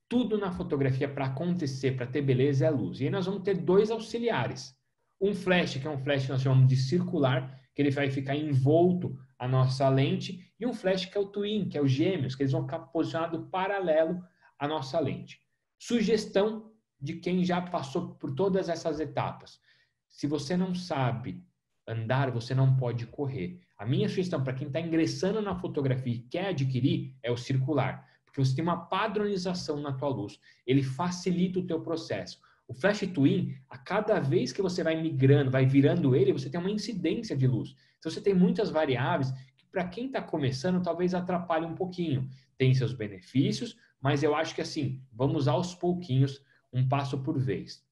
Tudo na fotografia para acontecer, para ter beleza, é luz. E aí nós vamos ter dois auxiliares. Um flash, que é um flash que nós chamamos de circular, que ele vai ficar envolto à nossa lente, e um flash que é o twin, que é o gêmeos, que eles vão ficar posicionados paralelo à nossa lente. Sugestão de quem já passou por todas essas etapas. Se você não sabe andar, você não pode correr. A minha sugestão para quem está ingressando na fotografia e quer adquirir é o circular, porque você tem uma padronização na tua luz. Ele facilita o teu processo. O Flash Twin, a cada vez que você vai migrando, vai virando ele, você tem uma incidência de luz. Então você tem muitas variáveis que para quem está começando talvez atrapalhe um pouquinho. Tem seus benefícios, mas eu acho que assim, vamos aos pouquinhos, um passo por vez.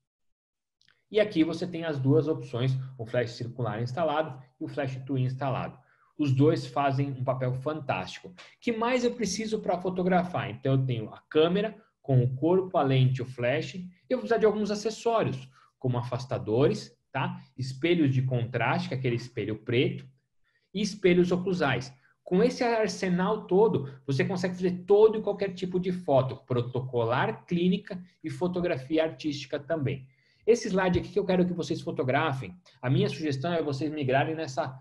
E aqui você tem as duas opções, o flash circular instalado e o flash twin instalado. Os dois fazem um papel fantástico. O que mais eu preciso para fotografar? Então eu tenho a câmera com o corpo, a lente, o flash. E eu vou precisar de alguns acessórios, como afastadores, tá? Espelhos de contraste, que é aquele espelho preto, e espelhos oclusais. Com esse arsenal todo, você consegue fazer todo e qualquer tipo de foto, protocolar, clínica e fotografia artística também. Esse slide aqui que eu quero que vocês fotografem, a minha sugestão é vocês migrarem nessa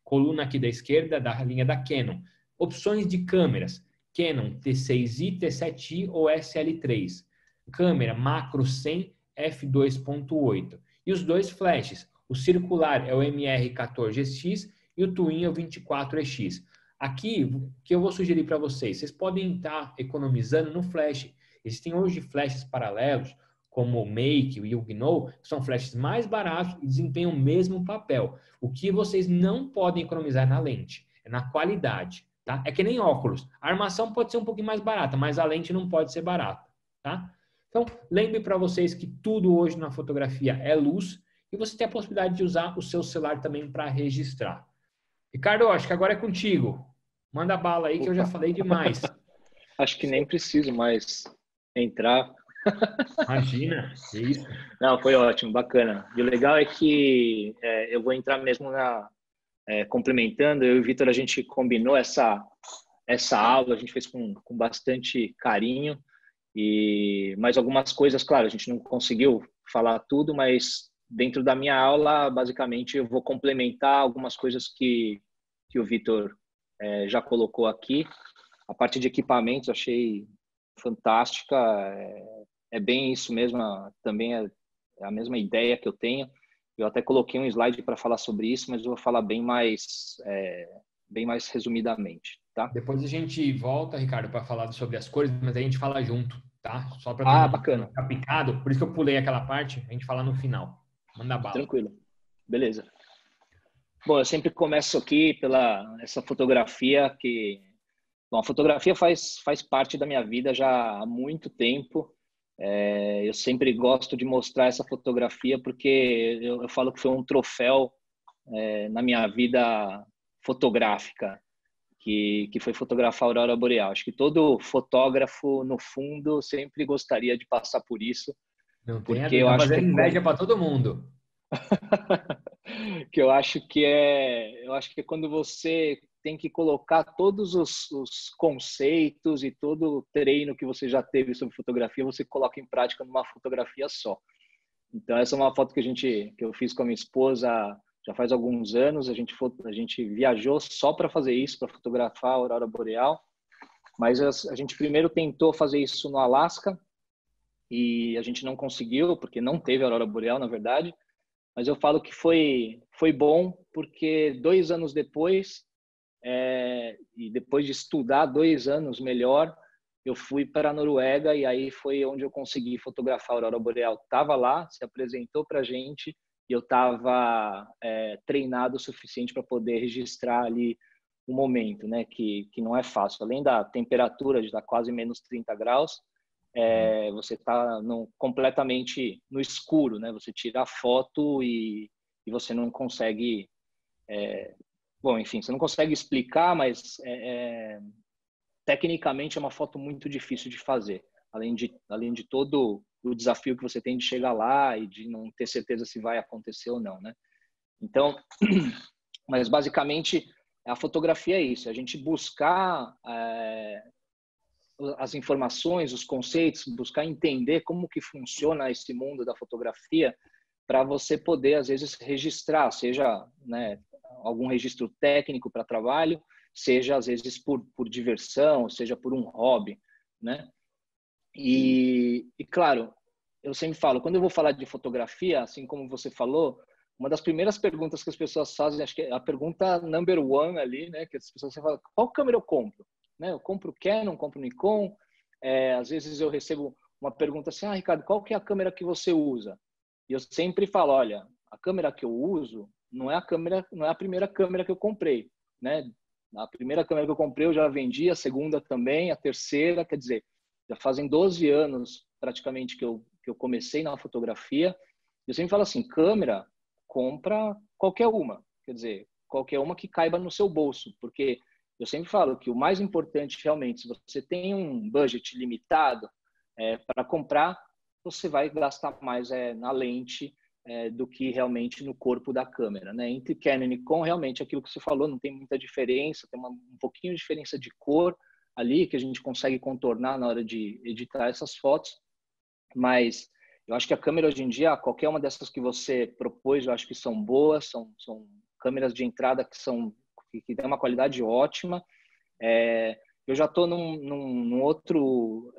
coluna aqui da esquerda, da linha da Canon. Opções de câmeras, Canon T6i, T7i ou SL3. Câmera macro 100 f2.8. E os dois flashes, o circular é o MR14X e o Twin é o 24EX. Aqui, o que eu vou sugerir para vocês, vocês podem estar economizando no flash. Existem hoje flashes paralelos, como o Make e o Gnome, que são flashes mais baratos e desempenham o mesmo papel. O que vocês não podem economizar é na lente, é na qualidade, tá? É que nem óculos. A armação pode ser um pouquinho mais barata, mas a lente não pode ser barata, tá? Então, lembre para vocês que tudo hoje na fotografia é luz e você tem a possibilidade de usar o seu celular também para registrar. Ricardo, acho que agora é contigo. Manda bala aí que eu já falei demais. Acho que nem preciso mais entrar. Imagina, é isso. Não, foi ótimo, bacana. E o legal é que eu vou entrar mesmo complementando. Eu e o Vitor, a gente combinou essa aula, a gente fez com bastante carinho. Mas algumas coisas, claro, a gente não conseguiu falar tudo, mas dentro da minha aula, basicamente, eu vou complementar algumas coisas que o Vitor já colocou aqui. A parte de equipamentos, achei fantástica. É bem isso mesmo, também é a mesma ideia que eu tenho. Eu até coloquei um slide para falar sobre isso, mas eu vou falar bem mais resumidamente, tá? Depois a gente volta, Ricardo, para falar sobre as cores, mas a gente fala junto, tá? Só para não ficar picado, por isso que eu pulei aquela parte, a gente fala no final. Manda bala. Tranquilo. Beleza. Bom, eu sempre começo aqui pela essa fotografia que... Bom, a fotografia faz parte da minha vida já há muito tempo. Eu sempre gosto de mostrar essa fotografia porque eu falo que foi um troféu na minha vida fotográfica, que foi fotografar a aurora boreal. Acho que todo fotógrafo, no fundo, sempre gostaria de passar por isso. Não tem a dúvida, fazer inveja para todo mundo. Eu acho que é quando você tem que colocar todos os conceitos e todo o treino que você já teve sobre fotografia, você coloca em prática numa fotografia só. Então, essa é uma foto que eu fiz com a minha esposa já faz alguns anos. A gente viajou só para fazer isso, para fotografar a aurora boreal. Mas a gente primeiro tentou fazer isso no Alasca e a gente não conseguiu, porque não teve aurora boreal, na verdade. Mas eu falo que foi bom, porque 2 anos depois, e depois de estudar 2 anos melhor, eu fui para a Noruega e aí foi onde eu consegui fotografar a aurora boreal. Estava lá, se apresentou para a gente e eu estava treinado o suficiente para poder registrar ali o momento, né? Que não é fácil. Além da temperatura de estar quase menos 30 graus, você está completamente no escuro, né? Você tira a foto e você não consegue... bom, enfim, você não consegue explicar, mas tecnicamente é uma foto muito difícil de fazer. Além de todo o desafio que você tem de chegar lá e de não ter certeza se vai acontecer ou não, né? Então, mas basicamente a fotografia é isso, a gente buscar as informações, os conceitos, buscar entender como que funciona esse mundo da fotografia para você poder, às vezes, registrar, seja, né, algum registro técnico para trabalho, seja, às vezes, por diversão, seja por um hobby, né? E, claro, eu sempre falo, quando eu vou falar de fotografia, assim como você falou, uma das primeiras perguntas que as pessoas fazem, acho que é a pergunta number one ali, né? Que as pessoas falam, qual câmera eu compro? Né? Eu compro Canon, compro Nikon. Às vezes eu recebo uma pergunta assim, Ricardo, qual que é a câmera que você usa? E eu sempre falo, olha, a câmera que eu uso não é a primeira câmera que eu comprei, né? A primeira câmera que eu comprei eu já vendi, a segunda também, a terceira, quer dizer, já fazem 12 anos praticamente que eu comecei na fotografia. Eu sempre falo assim, câmera, compra qualquer uma, quer dizer, qualquer uma que caiba no seu bolso, porque eu sempre falo que o mais importante realmente, se você tem um budget limitado para comprar, você vai gastar mais na lente do que realmente no corpo da câmera, né? Entre Canon e Nikon, realmente aquilo que você falou, não tem muita diferença, tem um pouquinho de diferença de cor ali que a gente consegue contornar na hora de editar essas fotos, mas eu acho que a câmera hoje em dia, qualquer uma dessas que você propôs, eu acho que são boas, são câmeras de entrada que tem uma qualidade ótima. Eu já estou num outro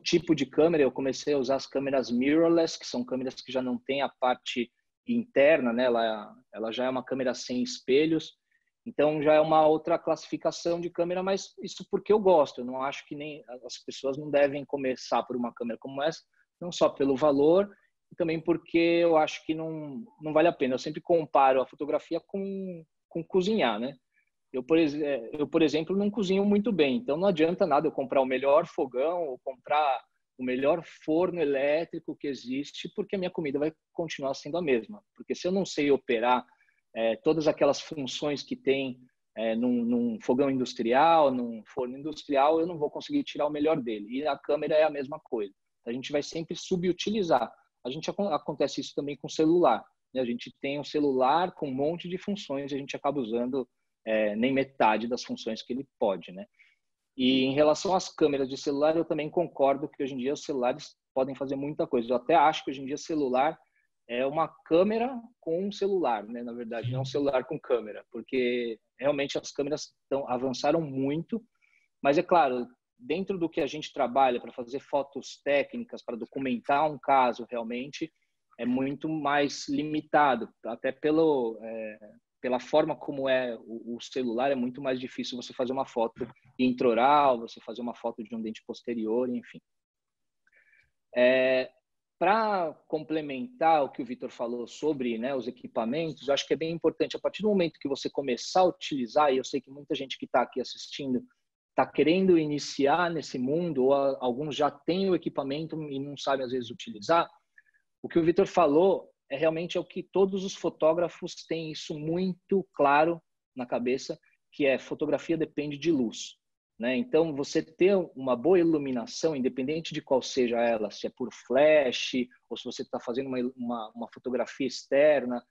tipo de câmera. Eu comecei a usar as câmeras mirrorless, que são câmeras que já não tem a parte interna, né? Ela já é uma câmera sem espelhos. Então já é uma outra classificação de câmera, mas isso porque eu gosto. Eu não acho que nem as pessoas não devem começar por uma câmera como essa, não só pelo valor, e também porque eu acho que não vale a pena. Eu sempre comparo a fotografia com cozinhar, né? Eu, por exemplo, não cozinho muito bem, então não adianta nada eu comprar o melhor fogão ou comprar o melhor forno elétrico que existe, porque a minha comida vai continuar sendo a mesma. Porque se eu não sei operar todas aquelas funções que tem num fogão industrial, num forno industrial, eu não vou conseguir tirar o melhor dele. E a câmera é a mesma coisa. A gente vai sempre subutilizar. Acontece isso também com o celular, né? A gente tem um celular com um monte de funções e a gente acaba usando nem metade das funções que ele pode, né? E em relação às câmeras de celular, eu também concordo que hoje em dia os celulares podem fazer muita coisa. Eu até acho que hoje em dia celular é uma câmera com um celular, né? Na verdade, não é um celular com câmera, porque realmente as câmeras avançaram muito, mas é claro, dentro do que a gente trabalha para fazer fotos técnicas, para documentar um caso realmente, é muito mais limitado, até pela forma como é o celular, é muito mais difícil você fazer uma foto intraoral, você fazer uma foto de um dente posterior, enfim. Para complementar o que o Vitor falou sobre, né, os equipamentos, eu acho que é bem importante, a partir do momento que você começar a utilizar, e eu sei que muita gente que está aqui assistindo está querendo iniciar nesse mundo, ou alguns já têm o equipamento e não sabem, às vezes, utilizar, o que o Vitor falou realmente é o que todos os fotógrafos têm isso muito claro na cabeça, que é fotografia depende de luz, né? Então, você ter uma boa iluminação, independente de qual seja ela, se é por flash, ou se você está fazendo uma fotografia externa,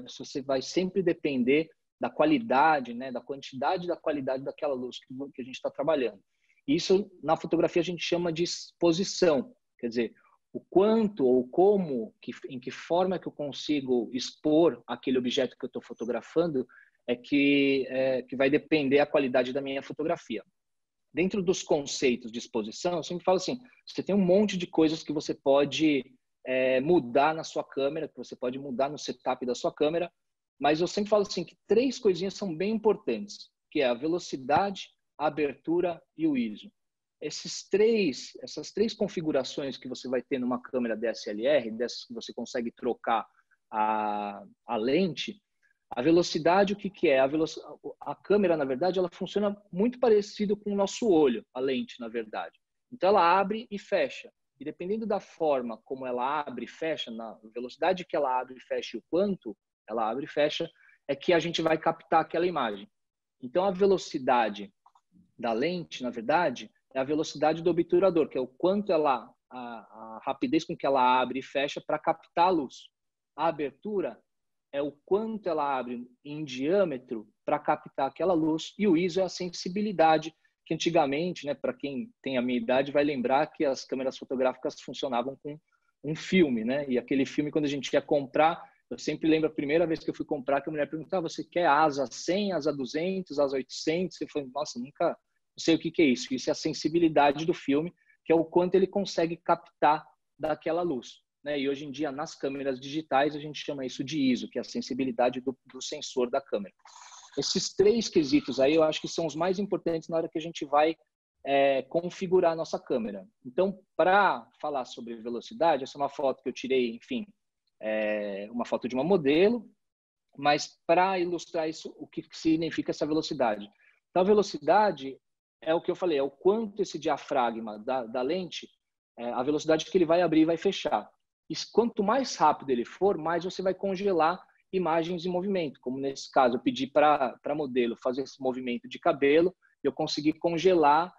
você vai sempre depender da qualidade, né? Da quantidade e da qualidade daquela luz que a gente está trabalhando. Isso, na fotografia, a gente chama de exposição, quer dizer, o quanto ou como, em que forma que eu consigo expor aquele objeto que eu estou fotografando que vai depender a qualidade da minha fotografia. Dentro dos conceitos de exposição, eu sempre falo assim, você tem um monte de coisas que você pode mudar na sua câmera, que você pode mudar no setup da sua câmera, mas eu sempre falo assim que 3 coisinhas são bem importantes, que é a velocidade, a abertura e o ISO. Essas três configurações que você vai ter numa câmera DSLR, dessas que você consegue trocar a lente, A velocidade, o que que é? A câmera, na verdade, ela funciona muito parecido com o nosso olho, a lente, na verdade. Então, ela abre e fecha. E dependendo da forma como ela abre e fecha, na velocidade que ela abre e fecha e o quanto ela abre e fecha, é que a gente vai captar aquela imagem. Então, a velocidade da lente, na verdade, é a velocidade do obturador, que é o quanto a rapidez com que ela abre e fecha para captar a luz. A abertura é o quanto ela abre em diâmetro para captar aquela luz, e o ISO é a sensibilidade, que antigamente, né, para quem tem a minha idade, vai lembrar que as câmeras fotográficas funcionavam com um filme, né? E aquele filme, quando a gente ia comprar, eu sempre lembro a primeira vez que eu fui comprar, que a mulher perguntava, você quer asa 100, asa 200, asa 800? Eu falei, nossa, nunca não sei o que que é isso. Isso é a sensibilidade do filme, que é o quanto ele consegue captar daquela luz, né? E hoje em dia, nas câmeras digitais, a gente chama isso de ISO, que é a sensibilidade do sensor da câmera. Esses três quesitos aí, eu acho que são os mais importantes na hora que a gente vai configurar a nossa câmera. Então, para falar sobre velocidade, essa é uma foto que eu tirei, enfim, uma foto de uma modelo, mas para ilustrar isso, o que significa essa velocidade? Então, a velocidade é o que eu falei, é o quanto esse diafragma da lente, a velocidade que ele vai abrir e vai fechar. E quanto mais rápido ele for, mais você vai congelar imagens em movimento. Como nesse caso, eu pedi para a modelo fazer esse movimento de cabelo, e eu consegui congelar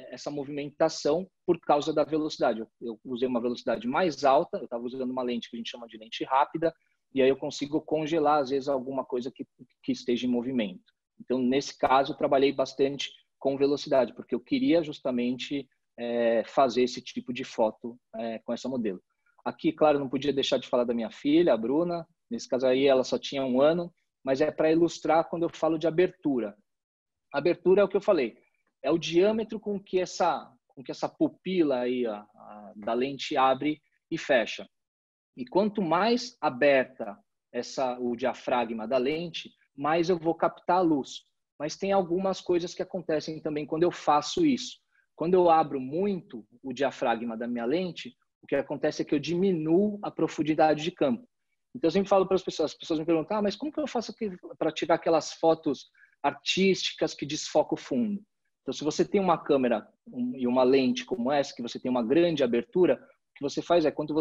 essa movimentação por causa da velocidade. Eu usei uma velocidade mais alta, eu estava usando uma lente que a gente chama de lente rápida, e aí eu consigo congelar, às vezes, alguma coisa que esteja em movimento. Então, nesse caso, eu trabalhei bastante com velocidade, porque eu queria justamente fazer esse tipo de foto com essa modelo. Aqui, claro, não podia deixar de falar da minha filha, a Bruna. Nesse caso aí, ela só tinha 1 ano, mas é para ilustrar quando eu falo de abertura. Abertura é o que eu falei, é o diâmetro com que essa pupila aí, da lente abre e fecha. E quanto mais aberta o diafragma da lente, mais eu vou captar a luz. Mas tem algumas coisas que acontecem também quando eu faço isso. Quando eu abro muito o diafragma da minha lente, o que acontece é que eu diminuo a profundidade de campo. Então, eu sempre falo para as pessoas me perguntam, mas como que eu faço para tirar aquelas fotos artísticas que desfocam o fundo? Então, se você tem uma câmera e uma lente como essa, que você tem uma grande abertura, o que você faz é, quanto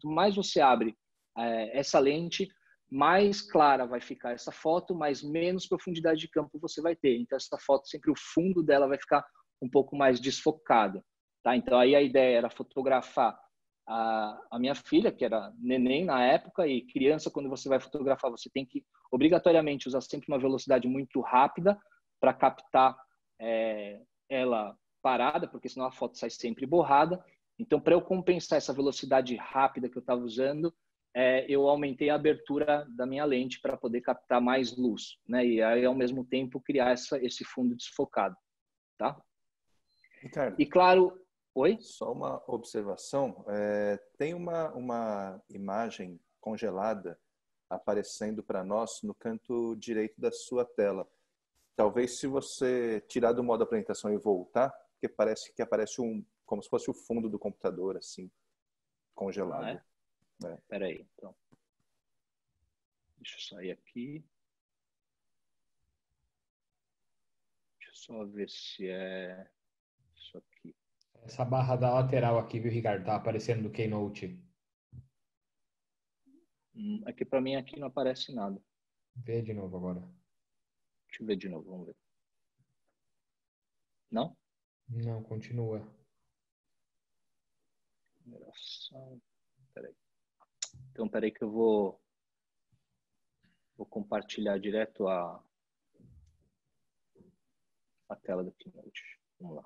mais você abre essa lente, mais clara vai ficar essa foto, mas menos profundidade de campo você vai ter. Então, essa foto, sempre o fundo dela vai ficar um pouco mais desfocado. Tá? Então, aí a ideia era fotografar a minha filha, que era neném na época, e criança, quando você vai fotografar, você tem que obrigatoriamente usar sempre uma velocidade muito rápida para captar ela parada, porque senão a foto sai sempre borrada. Então, para eu compensar essa velocidade rápida que eu estava usando, eu aumentei a abertura da minha lente para poder captar mais luz, né? E aí, ao mesmo tempo, criar esse fundo desfocado, tá? Ricardo, e claro, oi? só uma observação. Tem uma imagem congelada aparecendo para nós no canto direito da sua tela. Talvez, se você tirar do modo apresentação e voltar, porque parece que aparece como se fosse o fundo do computador, assim, congelado. Espera aí, então. Deixa eu sair aqui. Deixa eu só ver se é isso aqui. Essa barra da lateral aqui, viu, Ricardo? Tá aparecendo no Keynote. Aqui para mim aqui não aparece nada. Vê de novo agora. Deixa eu ver de novo, vamos ver. Não? Não, continua. Peraí. Então, peraí que eu vou compartilhar direto a tela do Keynote. Vamos lá.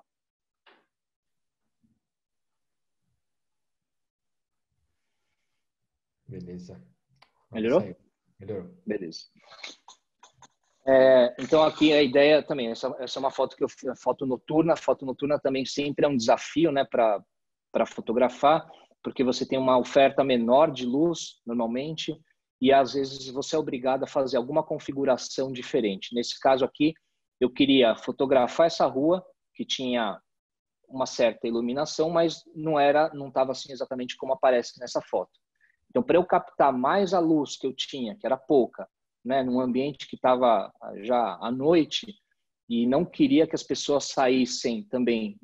Beleza. Melhorou? Melhorou. Beleza. Então, aqui a ideia também, essa é uma foto foto noturna. Foto noturna também sempre é um desafio, né, para fotografar, porque você tem uma oferta menor de luz, normalmente, e às vezes você é obrigado a fazer alguma configuração diferente. Nesse caso aqui, eu queria fotografar essa rua, que tinha uma certa iluminação, mas não estava assim exatamente como aparece nessa foto. Então, para eu captar mais a luz que eu tinha, que era pouca, né, num ambiente que estava já à noite e não queria que as pessoas saíssem também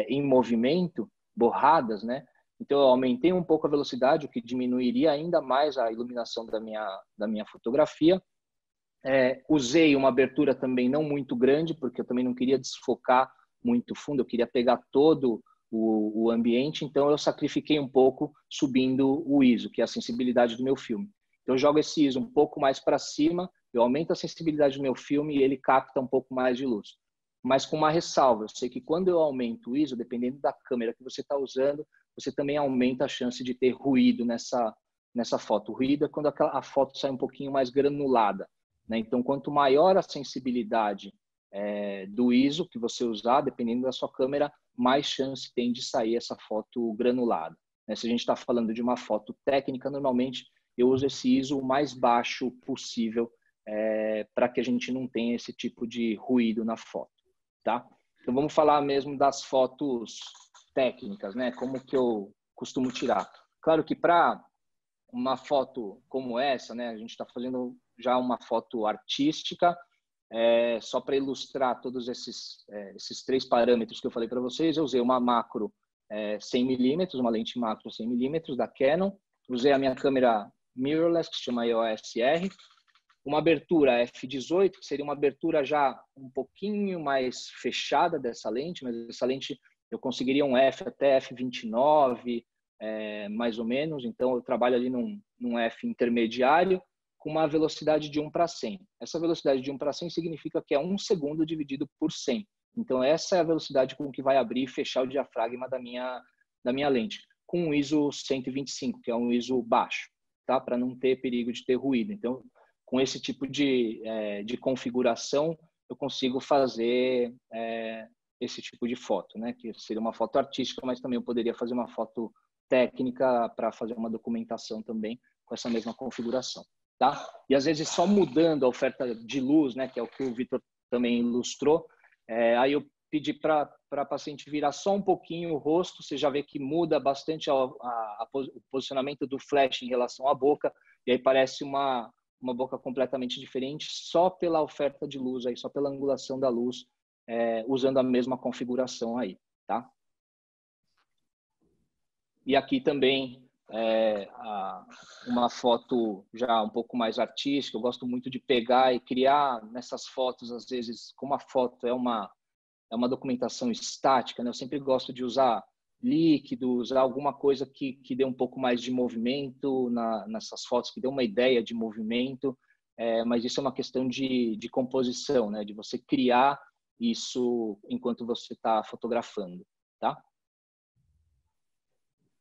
em movimento, borradas, né? Então, eu aumentei um pouco a velocidade, o que diminuiria ainda mais a iluminação da minha fotografia. Usei uma abertura também não muito grande, porque eu também não queria desfocar muito fundo, eu queria pegar todo o ambiente, então eu sacrifiquei um pouco subindo o ISO, que é a sensibilidade do meu filme. Então eu jogo esse ISO um pouco mais para cima, eu aumento a sensibilidade do meu filme e ele capta um pouco mais de luz. Mas com uma ressalva, eu sei que quando eu aumento o ISO, dependendo da câmera que você está usando, você também aumenta a chance de ter ruído nessa foto. O ruído é quando a foto sai um pouquinho mais granulada, né? Então, quanto maior a sensibilidade do ISO que você usar, dependendo da sua câmera, mais chance tem de sair essa foto granulada, né? Se a gente está falando de uma foto técnica, normalmente eu uso esse ISO o mais baixo possível para que a gente não tenha esse tipo de ruído na foto, tá? Então, vamos falar mesmo das fotos técnicas, né? Como que eu costumo tirar. Claro que para uma foto como essa, né? A gente está fazendo já uma foto artística, só para ilustrar todos esses 3 parâmetros que eu falei para vocês, eu usei uma macro 100mm, uma lente macro 100mm da Canon, usei a minha câmera mirrorless, que se chama EOS R, uma abertura f18, que seria uma abertura já um pouquinho mais fechada dessa lente, mas essa lente eu conseguiria um f até f29, mais ou menos, então eu trabalho ali num f intermediário, com uma velocidade de 1 para 100. Essa velocidade de 1 para 100 significa que é 1 segundo dividido por 100. Então, essa é a velocidade com que vai abrir e fechar o diafragma da minha lente, com um ISO 125, que é um ISO baixo, tá? Para não ter perigo de ter ruído. Então, com esse tipo de configuração, eu consigo fazer esse tipo de foto, né? Que seria uma foto artística, mas também eu poderia fazer uma foto técnica para fazer uma documentação também com essa mesma configuração. Tá? E às vezes só mudando a oferta de luz, né, que é o que o Vitor também ilustrou, aí eu pedi para a paciente virar só um pouquinho o rosto, você já vê que muda bastante o posicionamento do flash em relação à boca, e aí parece uma boca completamente diferente só pela oferta de luz, aí, só pela angulação da luz, usando a mesma configuração aí, tá? E aqui também uma foto já um pouco mais artística. Eu gosto muito de pegar e criar nessas fotos, às vezes, como a foto é uma documentação estática, né? Eu sempre gosto de usar líquido, usar alguma coisa que dê um pouco mais de movimento nessas fotos, que dê uma ideia de movimento, mas isso é uma questão de composição, né? De você criar isso enquanto você está fotografando, tá?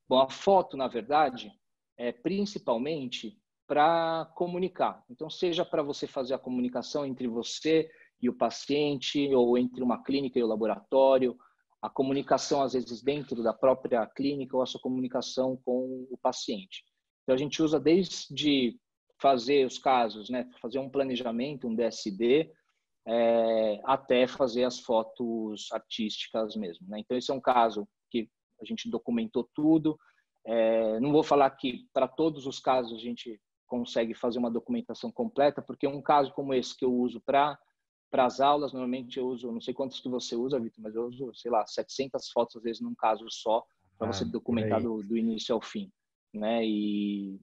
Bom, a foto, na verdade, é principalmente para comunicar. Então, seja para você fazer a comunicação entre você e o paciente, ou entre uma clínica e o laboratório, a comunicação, às vezes, dentro da própria clínica, ou a sua comunicação com o paciente. Então, a gente usa desde fazer os casos, né, fazer um planejamento, um DSD, até fazer as fotos artísticas mesmo, né? Então, esse é um caso que a gente documentou tudo. Não vou falar que para todos os casos a gente consegue fazer uma documentação completa, porque um caso como esse que eu uso para as aulas, normalmente eu uso, não sei quantos que você usa, Vitor, mas eu uso, sei lá, 700 fotos às vezes num caso só, para você documentar do início ao fim, né? E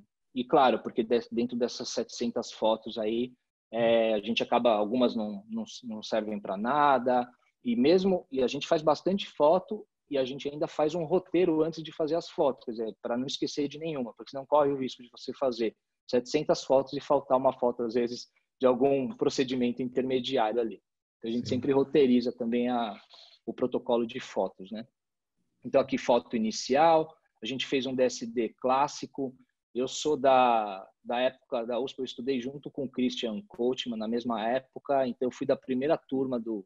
claro, porque dentro dessas 700 fotos aí, a gente acaba, algumas não servem para nada, e a gente faz bastante foto, e a gente ainda faz um roteiro antes de fazer as fotos, quer dizer, para não esquecer de nenhuma, porque senão corre o risco de você fazer 700 fotos e faltar uma foto, às vezes, de algum procedimento intermediário ali. Então, a gente sempre roteiriza também o protocolo de fotos, né? Então, aqui, foto inicial, a gente fez um DSD clássico. Eu sou da época da USP, eu estudei junto com o Christian Coachman na mesma época, então eu fui da primeira turma do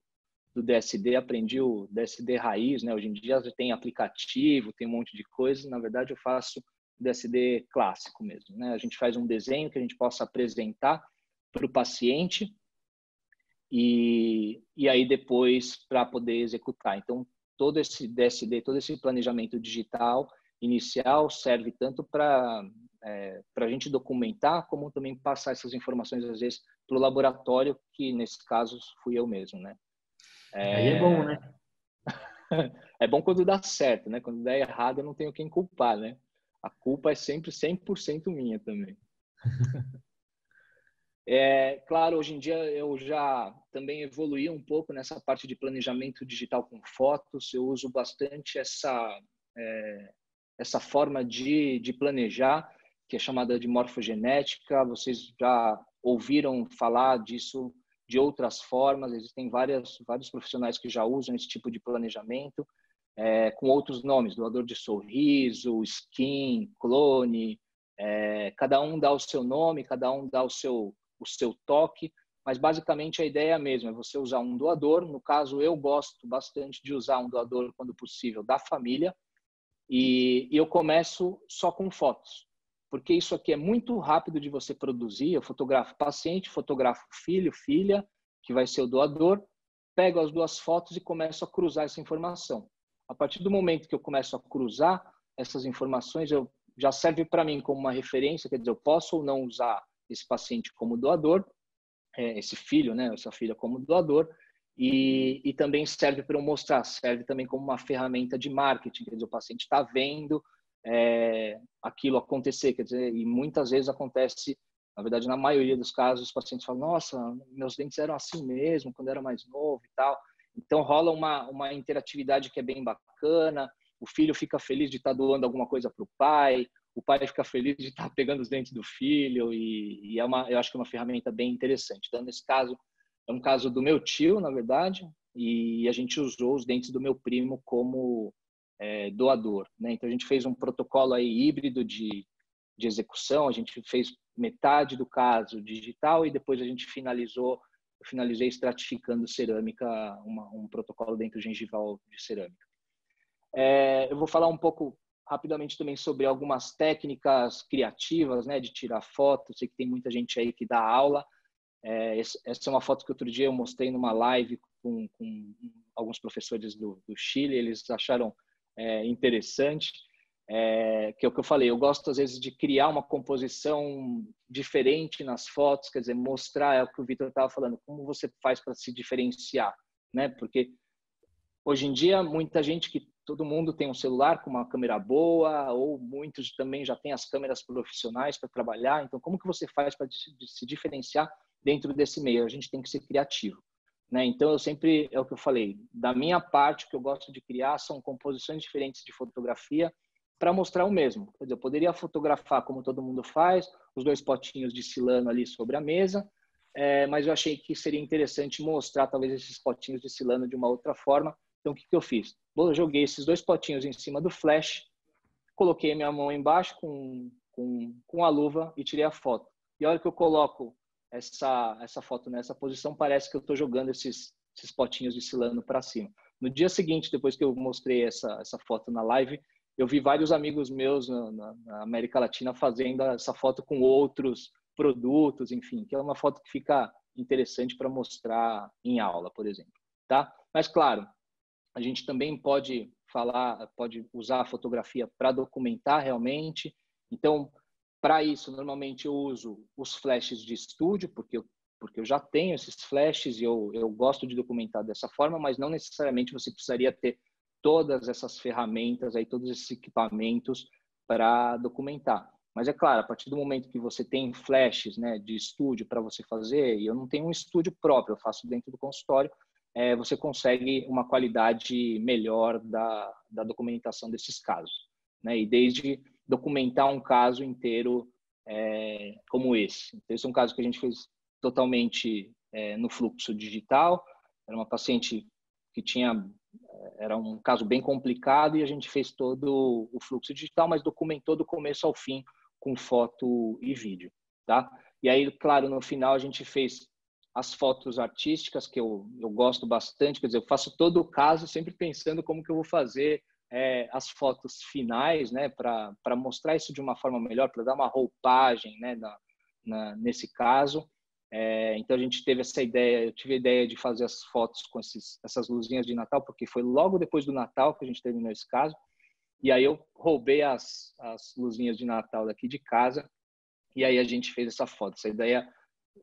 DSD, aprendi o DSD raiz, né? Hoje em dia tem aplicativo, tem um monte de coisa. Na verdade, eu faço DSD clássico mesmo, né? A gente faz um desenho que a gente possa apresentar para o paciente e aí depois para poder executar. Então, todo esse DSD, todo esse planejamento digital inicial serve tanto para para a gente documentar, como também passar essas informações, às vezes, para o laboratório, que nesse caso fui eu mesmo, né? Aí é bom, né? É bom quando dá certo, né? Quando dá errado, eu não tenho quem culpar, né? A culpa é sempre 100% minha também. Claro, hoje em dia eu já também evoluí um pouco nessa parte de planejamento digital com fotos. Eu uso bastante essa forma de planejar, que é chamada de morfogenética. Vocês já ouviram falar disso de outras formas. Existem vários profissionais que já usam esse tipo de planejamento, com outros nomes, doador de sorriso, skin, clone. Cada um dá o seu nome, cada um dá o seu toque, mas basicamente a ideia é a mesma, é você usar um doador. No caso, eu gosto bastante de usar um doador, quando possível, da família, e eu começo só com fotos, porque isso aqui é muito rápido de você produzir. Eu fotografo o paciente, fotografo filho, filha, que vai ser o doador, pego as duas fotos e começo a cruzar essa informação. A partir do momento que eu começo a cruzar essas informações, já serve para mim como uma referência, quer dizer, eu posso ou não usar esse paciente como doador, esse filho, né, essa filha como doador, e também serve para eu mostrar, serve também como uma ferramenta de marketing, quer dizer, o paciente está vendo aquilo acontecer, quer dizer, e muitas vezes acontece, na verdade, na maioria dos casos, os pacientes falam: nossa, meus dentes eram assim mesmo quando era mais novo e tal. Então rola uma interatividade que é bem bacana. O filho fica feliz de estar doando alguma coisa para o pai, o pai fica feliz de estar pegando os dentes do filho, e eu acho que é uma ferramenta bem interessante. Então, nesse caso, é um caso do meu tio, na verdade, e a gente usou os dentes do meu primo como doador, né? Então, a gente fez um protocolo aí híbrido de execução. A gente fez metade do caso digital e depois a gente finalizei estratificando cerâmica, um protocolo dentro gengival de cerâmica. Eu vou falar um pouco rapidamente também sobre algumas técnicas criativas, né, de tirar foto. Sei que tem muita gente aí que dá aula. Essa é uma foto que outro dia eu mostrei numa live com alguns professores do Chile. Eles acharam interessante, que é o que eu falei. Eu gosto, às vezes, de criar uma composição diferente nas fotos, quer dizer, mostrar, é o que o Vitor estava falando, como você faz para se diferenciar, né? Porque hoje em dia, todo mundo tem um celular com uma câmera boa, ou muitos também já têm as câmeras profissionais para trabalhar. Então, como que você faz para se diferenciar dentro desse meio? A gente tem que ser criativo, né? Então, é o que eu falei, da minha parte, o que eu gosto de criar são composições diferentes de fotografia para mostrar o mesmo. Quer dizer, eu poderia fotografar como todo mundo faz, os 2 potinhos de silano ali sobre a mesa, mas eu achei que seria interessante mostrar talvez esses potinhos de silano de uma outra forma. Então, o que eu fiz? Eu joguei esses 2 potinhos em cima do flash, coloquei a minha mão embaixo com a luva e tirei a foto. E a hora que eu coloco essa foto nessa posição, parece que eu estou jogando esses potinhos de silano para cima. No dia seguinte, depois que eu mostrei essa foto na live, eu vi vários amigos meus na América Latina fazendo essa foto com outros produtos, enfim, que é uma foto que fica interessante para mostrar em aula, por exemplo, tá? Mas, claro, a gente também pode usar a fotografia para documentar realmente. Então, para isso, normalmente eu uso os flashes de estúdio, porque eu já tenho esses flashes e eu gosto de documentar dessa forma, mas não necessariamente você precisaria ter todas essas ferramentas, aí, todos esses equipamentos para documentar. Mas é claro, a partir do momento que você tem flashes, né, de estúdio para você fazer, e eu não tenho um estúdio próprio, eu faço dentro do consultório, você consegue uma qualidade melhor da documentação desses casos, né? E desde documentar um caso inteiro como esse. Então, esse é um caso que a gente fez totalmente no fluxo digital. Era uma paciente que era um caso bem complicado e a gente fez todo o fluxo digital, mas documentou do começo ao fim com foto e vídeo, tá? E aí, claro, no final a gente fez as fotos artísticas, que eu gosto bastante. Quer dizer, eu faço todo o caso sempre pensando como que eu vou fazer as fotos finais, né, para mostrar isso de uma forma melhor, para dar uma roupagem, né, nesse caso. Então a gente teve essa ideia, eu tive a ideia de fazer as fotos com essas luzinhas de Natal, porque foi logo depois do Natal que a gente terminou esse caso. E aí eu roubei as luzinhas de Natal daqui de casa e aí a gente fez essa foto. Essa ideia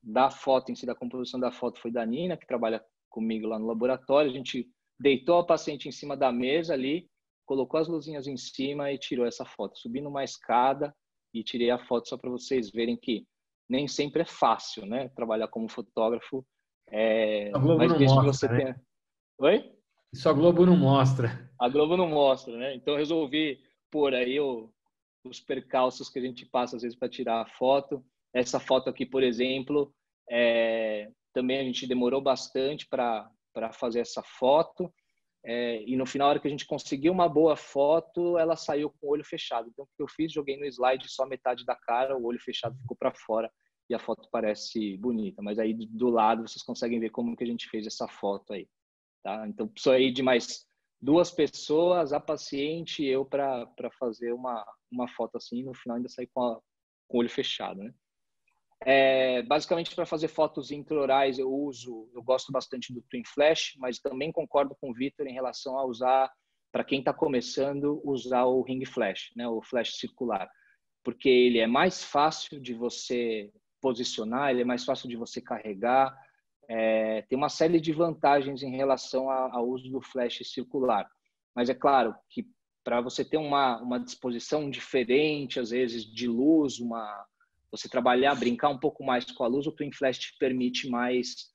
da foto em si, da composição da foto foi da Nina, que trabalha comigo lá no laboratório. A gente deitou a paciente em cima da mesa ali, colocou as luzinhas em cima e tirou essa foto. Subi numa escada e tirei a foto só para vocês verem que nem sempre é fácil, né? Trabalhar como fotógrafo. A Globo Mas não desde que mostra, você né? tenha... Oi? Isso a Globo não mostra. A Globo não mostra, né? Então resolvi pôr aí os percalços que a gente passa às vezes para tirar a foto. Essa foto aqui, por exemplo, também a gente demorou bastante para fazer essa foto. E no final, na hora que a gente conseguiu uma boa foto, ela saiu com o olho fechado. Então, o que eu fiz? Joguei no slide só metade da cara, o olho fechado ficou para fora e a foto parece bonita. Mas aí do lado vocês conseguem ver como que a gente fez essa foto aí. Tá? Então, precisou aí de mais 2 pessoas, a paciente e eu, para fazer uma foto assim. E no final ainda saí com o olho fechado, né? Basicamente, para fazer fotos intraorais, eu gosto bastante do Twin Flash, mas também concordo com o Vitor em relação a usar, para quem está começando, usar o Ring Flash, né, o flash circular, porque ele é mais fácil de você posicionar, ele é mais fácil de você carregar, tem uma série de vantagens em relação ao uso do flash circular. Mas é claro que para você ter uma disposição diferente, às vezes, de luz, você trabalhar, brincar um pouco mais com a luz, o Twin Flash te permite mais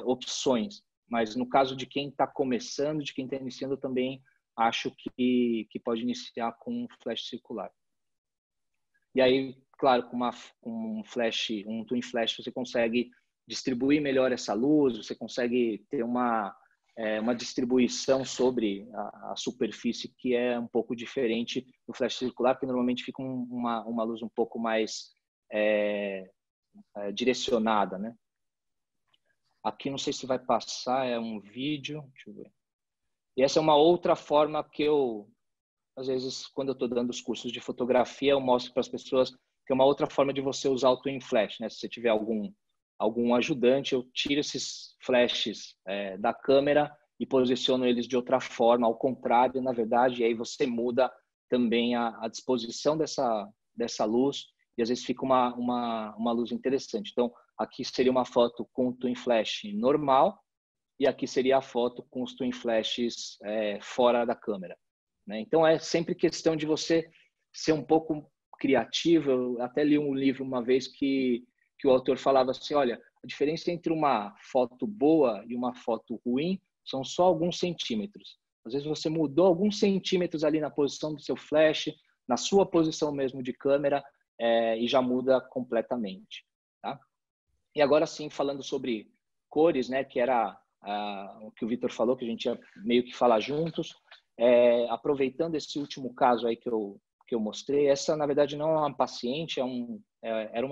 opções. Mas no caso de quem está começando, de quem está iniciando, eu também acho que pode iniciar com um flash circular. E aí, claro, com um Twin Flash, você consegue distribuir melhor essa luz, você consegue ter uma distribuição sobre a superfície que é um pouco diferente do flash circular, que normalmente fica uma luz um pouco mais direcionada, né? Aqui não sei se vai passar, é um vídeo, deixa eu ver. E essa é uma outra forma que eu, às vezes, quando eu estou dando os cursos de fotografia, eu mostro para as pessoas que é uma outra forma de você usar o Twin Flash, né? Se você tiver algum ajudante, eu tiro esses flashes da câmera e posiciono eles de outra forma, ao contrário, na verdade, e aí você muda também a disposição dessa luz, e às vezes fica uma luz interessante. Então, aqui seria uma foto com o Twin Flash normal e aqui seria a foto com os Twin Flashes fora da câmera, né? Então, é sempre questão de você ser um pouco criativo. Eu até li um livro uma vez que o autor falava assim, olha, a diferença entre uma foto boa e uma foto ruim são só alguns centímetros. Às vezes você mudou alguns centímetros ali na posição do seu flash, na sua posição mesmo de câmera, e já muda completamente, tá? E agora sim, falando sobre cores, né, que era o que o Vitor falou, que a gente ia meio que falar juntos, aproveitando esse último caso aí que eu mostrei, essa na verdade não é uma paciente, era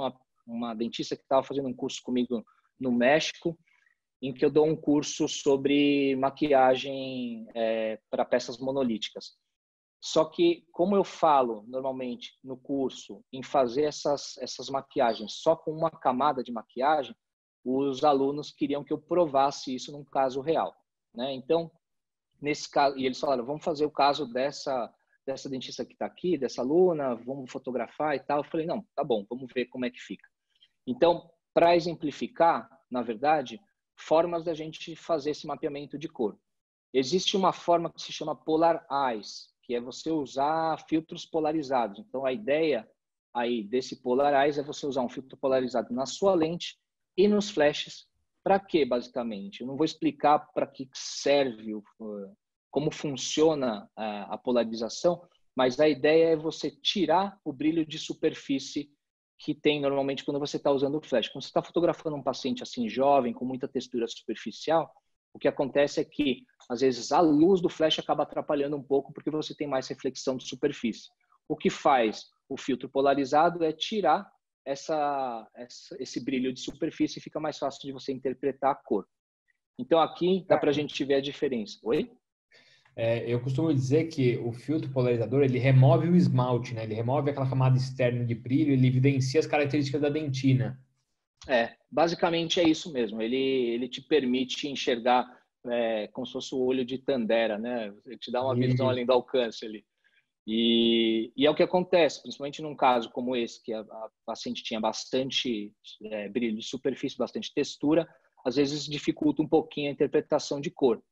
uma dentista que estava fazendo um curso comigo no México, em que eu dou um curso sobre maquiagem para peças monolíticas. Só que, como eu falo normalmente no curso em fazer essas maquiagens só com uma camada de maquiagem, os alunos queriam que eu provasse isso num caso real, né? Então, nesse caso, e eles falaram, vamos fazer o caso dessa dentista que está aqui, dessa aluna, vamos fotografar e tal. Eu falei, não, tá bom, vamos ver como é que fica. Então, para exemplificar, na verdade, formas da gente fazer esse mapeamento de cor. Existe uma forma que se chama Polar Eyes, que é você usar filtros polarizados. Então, a ideia aí desse Polar Eyes é você usar um filtro polarizado na sua lente e nos flashes. Para quê, basicamente? Eu não vou explicar para que serve, como funciona a polarização, mas a ideia é você tirar o brilho de superfície que tem normalmente quando você está usando o flash. Quando você está fotografando um paciente assim jovem, com muita textura superficial, o que acontece é que, às vezes, a luz do flash acaba atrapalhando um pouco porque você tem mais reflexão de superfície. O que faz o filtro polarizado é tirar esse brilho de superfície e fica mais fácil de você interpretar a cor. Então, aqui dá para a gente ver a diferença. Oi? Eu costumo dizer que o filtro polarizador, ele remove o esmalte, né? Ele remove aquela camada externa de brilho, ele evidencia as características da dentina. Basicamente é isso mesmo. Ele te permite enxergar como se fosse o olho de Tandera, né? Ele te dá uma visão além do alcance ali. E é o que acontece, principalmente num caso como esse, que a paciente tinha bastante brilho de superfície, bastante textura, às vezes dificulta um pouquinho a interpretação de cor.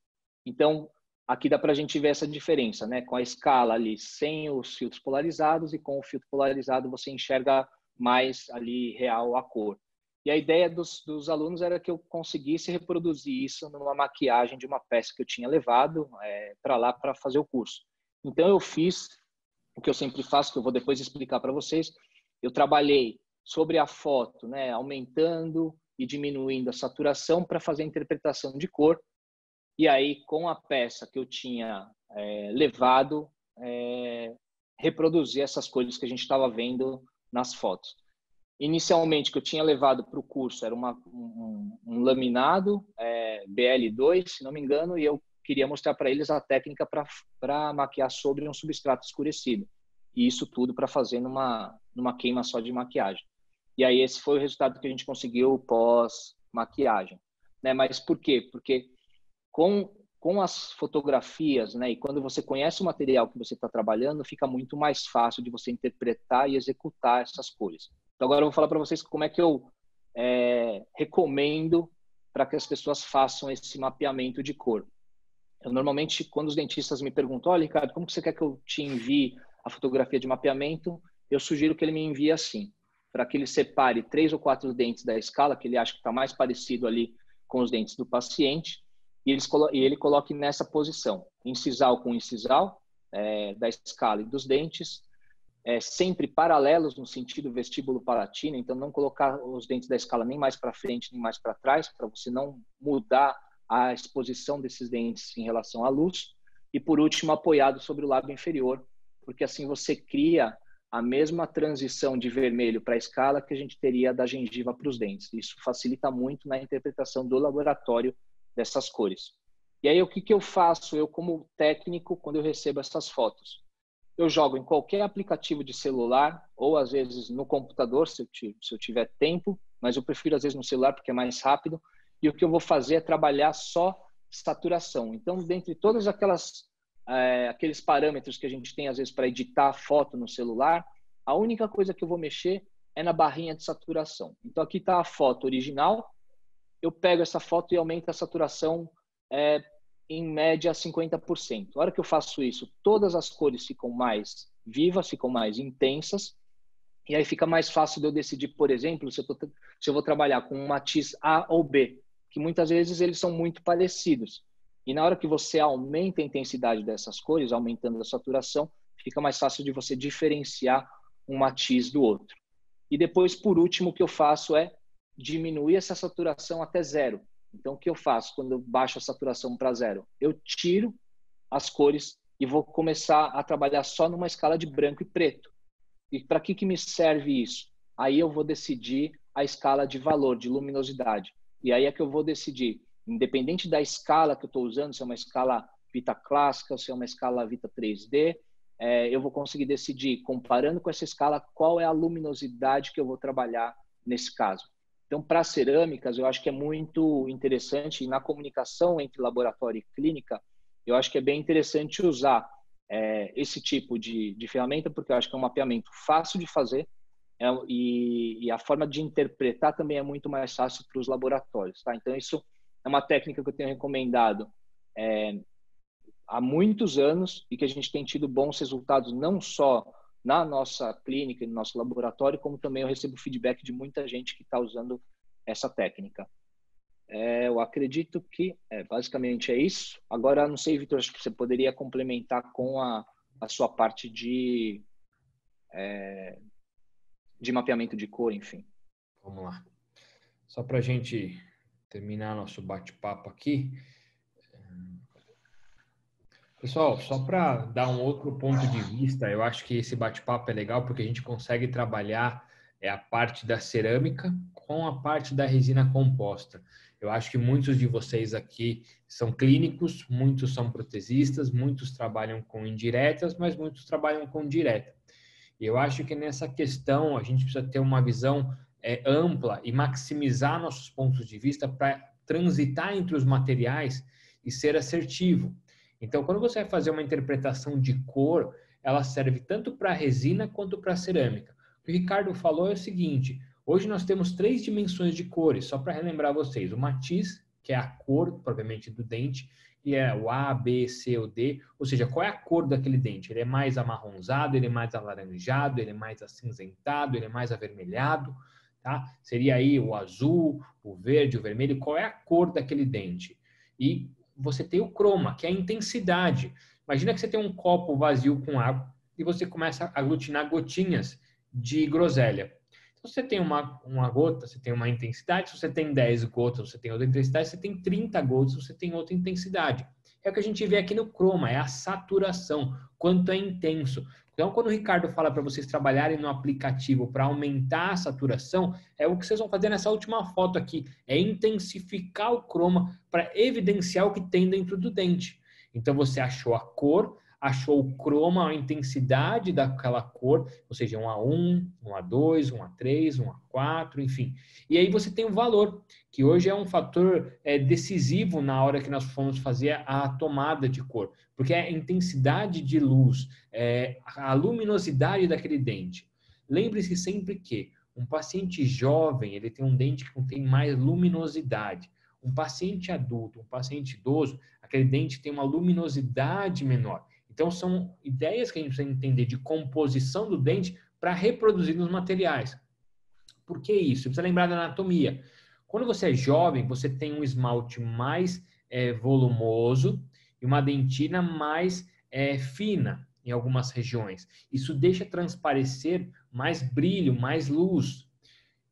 Então, aqui dá para a gente ver essa diferença, né? Com a escala ali sem os filtros polarizados e com o filtro polarizado você enxerga mais ali real a cor. E a ideia dos alunos era que eu conseguisse reproduzir isso numa maquiagem de uma peça que eu tinha levado para lá para fazer o curso. Então, eu fiz o que eu sempre faço, que eu vou depois explicar para vocês. Eu trabalhei sobre a foto, né? Aumentando e diminuindo a saturação para fazer a interpretação de cor. E aí, com a peça que eu tinha levado, reproduzir essas cores que a gente estava vendo nas fotos. Inicialmente, que eu tinha levado para o curso era um laminado BL2, se não me engano, e eu queria mostrar para eles a técnica para maquiar sobre um substrato escurecido. E isso tudo para fazer numa queima só de maquiagem. E aí esse foi o resultado que a gente conseguiu pós-maquiagem. Né? Mas por quê? Porque com as fotografias, né, e quando você conhece o material que você está trabalhando, fica muito mais fácil de você interpretar e executar essas cores. Então, agora eu vou falar para vocês como é que eu recomendo para que as pessoas façam esse mapeamento de cor. Eu, normalmente, quando os dentistas me perguntam, olha, Ricardo, como que você quer que eu te envie a fotografia de mapeamento? Eu sugiro que ele me envie assim, para que ele separe 3 ou 4 dentes da escala, que ele acha que está mais parecido ali com os dentes do paciente, e ele coloque nessa posição, incisal com incisal, da escala e dos dentes, sempre paralelos no sentido vestíbulo-palatino, então não colocar os dentes da escala nem mais para frente, nem mais para trás, para você não mudar a exposição desses dentes em relação à luz. E, por último, apoiado sobre o lábio inferior, porque assim você cria a mesma transição de vermelho para a escala que a gente teria da gengiva para os dentes. Isso facilita muito na interpretação do laboratório dessas cores. E aí, o que eu faço? Eu, como técnico, quando eu recebo essas fotos, eu jogo em qualquer aplicativo de celular, ou às vezes no computador, se eu tiver tempo, mas eu prefiro às vezes no celular porque é mais rápido. E o que eu vou fazer é trabalhar só saturação. Então, dentre todas aqueles parâmetros que a gente tem às vezes para editar a foto no celular, a única coisa que eu vou mexer é na barrinha de saturação. Então, aqui está a foto original. Eu pego essa foto e aumento a saturação em média 50%. A hora que eu faço isso, todas as cores ficam mais vivas, ficam mais intensas, e aí fica mais fácil de eu decidir, por exemplo, se eu vou trabalhar com um matiz A ou B, que muitas vezes eles são muito parecidos. E na hora que você aumenta a intensidade dessas cores, aumentando a saturação, fica mais fácil de você diferenciar um matiz do outro. E depois, por último, o que eu faço é diminuir essa saturação até 0. Então, o que eu faço quando eu baixo a saturação para 0? Eu tiro as cores e vou começar a trabalhar só numa escala de branco e preto. E para que me serve isso? Aí eu vou decidir a escala de valor, de luminosidade. E aí é que eu vou decidir, independente da escala que eu estou usando, se é uma escala Vita clássica, se é uma escala Vita 3D, eu vou conseguir decidir, comparando com essa escala, qual é a luminosidade que eu vou trabalhar nesse caso. Então, para cerâmicas, eu acho que é muito interessante, e na comunicação entre laboratório e clínica, eu acho que é bem interessante usar esse tipo de ferramenta, porque eu acho que é um mapeamento fácil de fazer e a forma de interpretar também é muito mais fácil para os laboratórios. Tá? Então, isso é uma técnica que eu tenho recomendado há muitos anos e que a gente tem tido bons resultados, não só na nossa clínica, no nosso laboratório, como também eu recebo feedback de muita gente que está usando essa técnica. Eu acredito que basicamente é isso. Agora, não sei, Vitor, acho que você poderia complementar com a sua parte de mapeamento de cor, enfim. Vamos lá. Só para a gente terminar nosso bate-papo aqui. Pessoal, só para dar um outro ponto de vista, eu acho que esse bate-papo é legal porque a gente consegue trabalhar a parte da cerâmica com a parte da resina composta. Eu acho que muitos de vocês aqui são clínicos, muitos são protesistas, muitos trabalham com indiretas, mas muitos trabalham com direta. E eu acho que nessa questão a gente precisa ter uma visão ampla e maximizar nossos pontos de vista para transitar entre os materiais e ser assertivo. Então, quando você vai fazer uma interpretação de cor, ela serve tanto para resina quanto para cerâmica. O que o Ricardo falou é o seguinte, hoje nós temos 3 dimensões de cores, só para relembrar vocês. O matiz, que é a cor, propriamente, do dente, e é o A, B, C ou D, ou seja, qual é a cor daquele dente? Ele é mais amarronzado, ele é mais alaranjado, ele é mais acinzentado, ele é mais avermelhado, tá? Seria aí o azul, o verde, o vermelho, qual é a cor daquele dente? E você tem o croma, que é a intensidade. Imagina que você tem um copo vazio com água e você começa a aglutinar gotinhas de groselha. Então, se você tem uma gota, você tem uma intensidade. Se você tem 10 gotas, você tem outra intensidade. Se você tem 30 gotas, você tem outra intensidade. É o que a gente vê aqui no croma, é a saturação, quanto é intenso. Então, quando o Ricardo fala para vocês trabalharem no aplicativo para aumentar a saturação, é o que vocês vão fazer nessa última foto aqui, é intensificar o croma para evidenciar o que tem dentro do dente. Então, você achou a cor, achou o croma, a intensidade daquela cor, ou seja, um A1, um A2, um A3, um A4, enfim. E aí você tem o valor, que hoje é um fator decisivo na hora que nós formos fazer a tomada de cor, porque é a intensidade de luz, a luminosidade daquele dente. Lembre-se sempre que um paciente jovem, ele tem um dente que tem mais luminosidade. Um paciente adulto, um paciente idoso, aquele dente tem uma luminosidade menor. Então, são ideias que a gente precisa entender de composição do dente para reproduzir nos materiais. Por que isso? Você precisa lembrar da anatomia. Quando você é jovem, você tem um esmalte mais volumoso e uma dentina mais fina em algumas regiões. Isso deixa transparecer mais brilho, mais luz.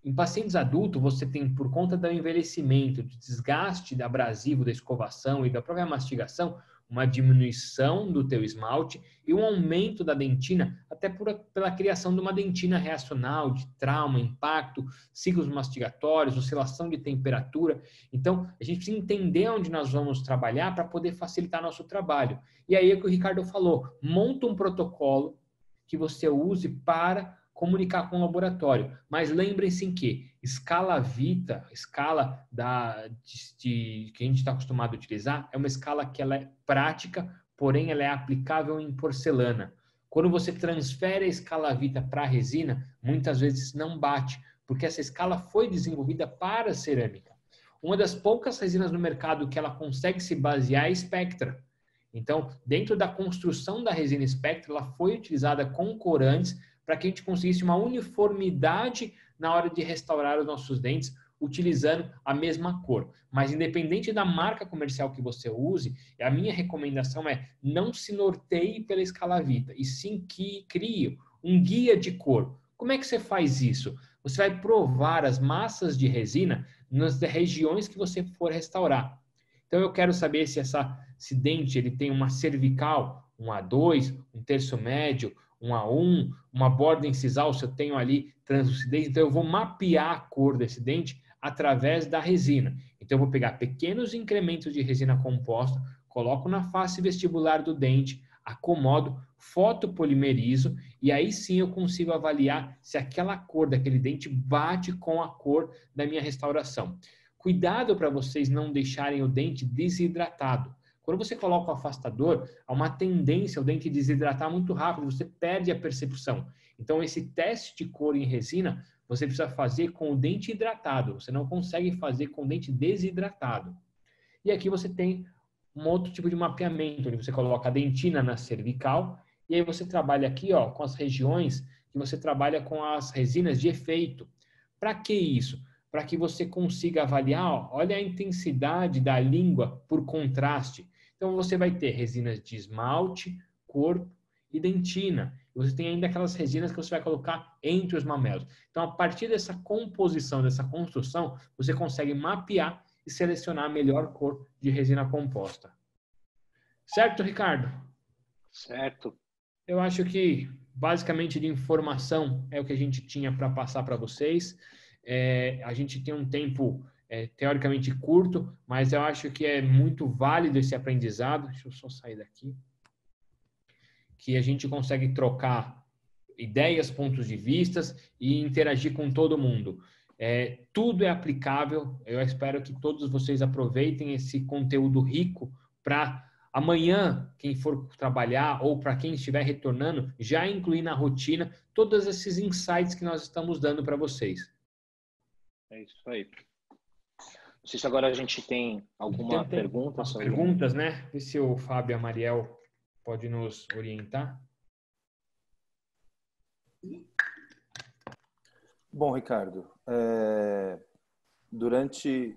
Em pacientes adultos, você tem, por conta do envelhecimento, do desgaste abrasivo da escovação e da própria mastigação, uma diminuição do teu esmalte e um aumento da dentina, até pela criação de uma dentina reacional, de trauma, impacto, ciclos mastigatórios, oscilação de temperatura. Então, a gente precisa entender onde nós vamos trabalhar para poder facilitar nosso trabalho. E aí é o que o Ricardo falou, monta um protocolo que você use para comunicar com o laboratório. Mas lembrem-se que escala Vita, escala que a gente está acostumado a utilizar, é uma escala que ela é prática, porém ela é aplicável em porcelana. Quando você transfere a escala Vita para a resina, muitas vezes não bate, porque essa escala foi desenvolvida para a cerâmica. Uma das poucas resinas no mercado que ela consegue se basear é a Spectra. Então, dentro da construção da resina Spectra, ela foi utilizada com corantes para que a gente conseguisse uma uniformidade na hora de restaurar os nossos dentes, utilizando a mesma cor. Mas independente da marca comercial que você use, a minha recomendação é não se norteie pela escala Vita, e sim que crie um guia de cor. Como é que você faz isso? Você vai provar as massas de resina nas regiões que você for restaurar. Então eu quero saber se esse dente ele tem uma cervical, um A2, um terço médio, um A1, uma borda incisal, se eu tenho ali translucidez, então eu vou mapear a cor desse dente através da resina. Então eu vou pegar pequenos incrementos de resina composta, coloco na face vestibular do dente, acomodo, fotopolimerizo e aí sim eu consigo avaliar se aquela cor daquele dente bate com a cor da minha restauração. Cuidado para vocês não deixarem o dente desidratado. Quando você coloca o afastador, há uma tendência ao dente desidratar muito rápido, você perde a percepção. Então, esse teste de cor em resina, você precisa fazer com o dente hidratado. Você não consegue fazer com o dente desidratado. E aqui você tem um outro tipo de mapeamento, onde você coloca a dentina na cervical, e aí você trabalha aqui com as regiões que você trabalha com as resinas de efeito. Para que isso? Para que você consiga avaliar, olha a intensidade da língua por contraste. Então, você vai ter resinas de esmalte, corpo e dentina. E você tem ainda aquelas resinas que você vai colocar entre os mamelos. Então, a partir dessa composição, dessa construção, você consegue mapear e selecionar a melhor cor de resina composta. Certo, Ricardo? Certo. Eu acho que, basicamente, de informação é o que a gente tinha para passar para vocês. A gente tem um tempo teoricamente curto, mas eu acho que é muito válido esse aprendizado. Deixa eu só sair daqui. Que a gente consegue trocar ideias, pontos de vistas e interagir com todo mundo. Tudo é aplicável. Eu espero que todos vocês aproveitem esse conteúdo rico para amanhã, quem for trabalhar ou para quem estiver retornando, já incluir na rotina todos esses insights que nós estamos dando para vocês. É isso aí. Não sei se agora a gente tem alguma pergunta. As perguntas, né? Vê se o Fábio e a Mariel pode nos orientar. Bom, Ricardo, durante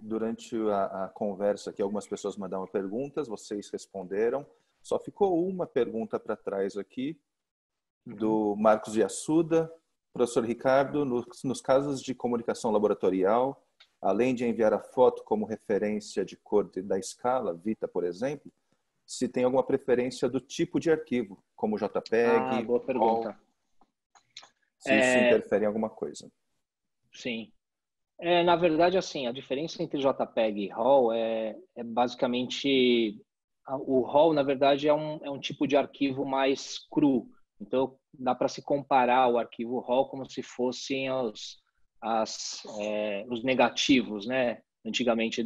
a conversa aqui, algumas pessoas mandaram perguntas, vocês responderam. Só ficou uma pergunta para trás aqui, do Marcos de Assuda. Professor Ricardo, nos casos de comunicação laboratorial, além de enviar a foto como referência de cor da escala, Vita, por exemplo, se tem alguma preferência do tipo de arquivo, como JPEG, boa pergunta. RAW, se isso interfere em alguma coisa. Sim. Na verdade, assim, a diferença entre JPEG e RAW é basicamente... O RAW, na verdade, é um tipo de arquivo mais cru. Então, dá para se comparar o arquivo RAW como se fossem os negativos, né? Antigamente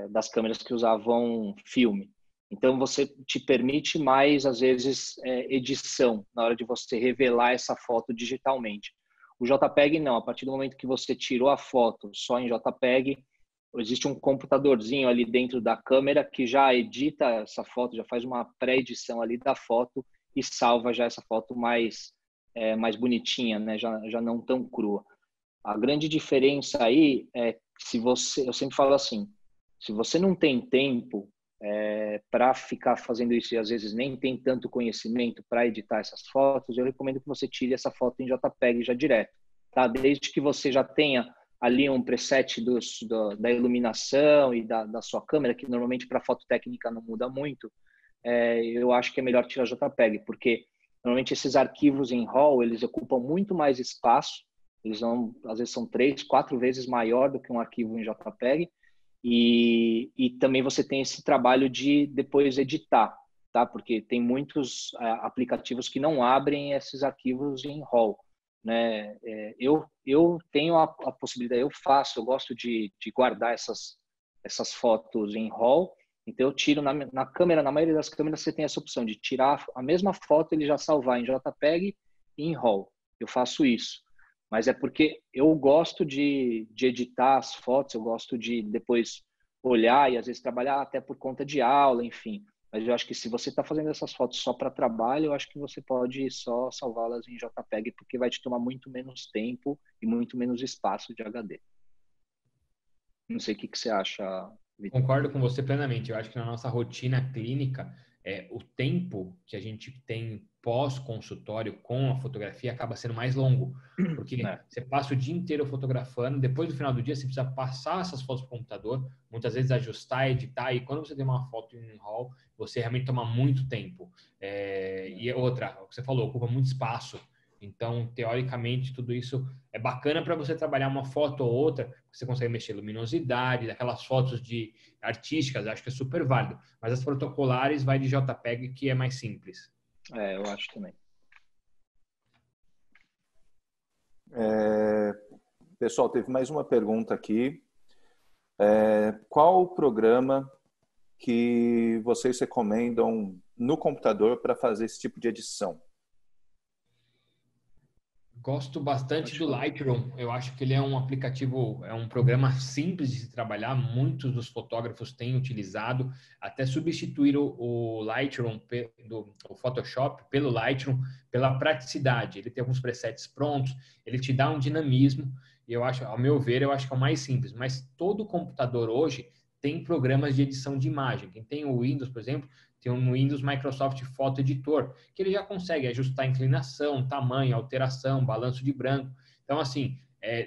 das câmeras que usavam filme. Então, você te permite mais, às vezes, edição na hora de você revelar essa foto digitalmente. O JPEG não. A partir do momento que você tirou a foto só em JPEG, existe um computadorzinho ali dentro da câmera que já edita essa foto, já faz uma pré-edição ali da foto e salva já essa foto mais bonitinha, né? Já não tão crua. A grande diferença aí é que eu sempre falo assim, se você não tem tempo para ficar fazendo isso e às vezes nem tem tanto conhecimento para editar essas fotos, eu recomendo que você tire essa foto em JPEG já direto, tá? Desde que você já tenha ali um preset da iluminação e da sua câmera, que normalmente para foto técnica não muda muito, eu acho que é melhor tirar JPEG, porque normalmente esses arquivos em RAW, eles ocupam muito mais espaço, às vezes são 3, 4 vezes maior do que um arquivo em JPEG, e também você tem esse trabalho de depois editar, tá? Porque tem muitos aplicativos que não abrem esses arquivos em RAW, né? Eu tenho a possibilidade, eu gosto de guardar essas fotos em RAW, então eu tiro na câmera, na maioria das câmeras você tem essa opção de tirar a mesma foto e ele já salvar em JPEG e em RAW. Eu faço isso. Mas é porque eu gosto de editar as fotos, eu gosto de depois olhar e às vezes trabalhar até por conta de aula, enfim. Mas eu acho que se você está fazendo essas fotos só para trabalho, eu acho que você pode só salvá-las em JPEG, porque vai te tomar muito menos tempo e muito menos espaço de HD. Não sei o que você acha, Vitor. Concordo com você plenamente. Eu acho que na nossa rotina clínica, o tempo que a gente tem pós-consultório com a fotografia acaba sendo mais longo. Porque você passa o dia inteiro fotografando, depois do final do dia você precisa passar essas fotos para o computador, muitas vezes ajustar, editar, e quando você tem uma foto em RAW, você realmente toma muito tempo. E outra, o que você falou, ocupa muito espaço. Então, teoricamente, tudo isso é bacana para você trabalhar uma foto ou outra, você consegue mexer luminosidade, aquelas fotos de artísticas, acho que é super válido. Mas as protocolares vai de JPEG, que é mais simples. Eu acho também. Pessoal, teve mais uma pergunta aqui. Qual o programa que vocês recomendam no computador para fazer esse tipo de edição? Gosto bastante do Lightroom. Eu acho que ele é um aplicativo, é um programa simples de se trabalhar. Muitos dos fotógrafos têm utilizado, até substituir o Lightroom, o Photoshop, pelo Lightroom, pela praticidade. Ele tem alguns presets prontos, ele te dá um dinamismo. E eu acho, ao meu ver, eu acho que é o mais simples. Mas todo computador hoje tem programas de edição de imagem. Quem tem o Windows, por exemplo, tem um Windows Microsoft Photo Editor, que ele já consegue ajustar inclinação, tamanho, alteração, balanço de branco. Então, assim,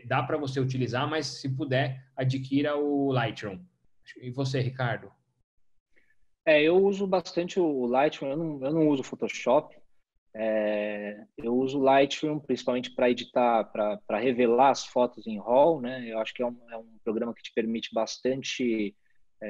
dá para você utilizar, mas se puder, adquira o Lightroom. E você, Ricardo? Eu uso bastante o Lightroom, eu não uso Photoshop. Eu uso o Lightroom principalmente para editar, para revelar as fotos em RAW, né? Eu acho que é um programa que te permite bastante...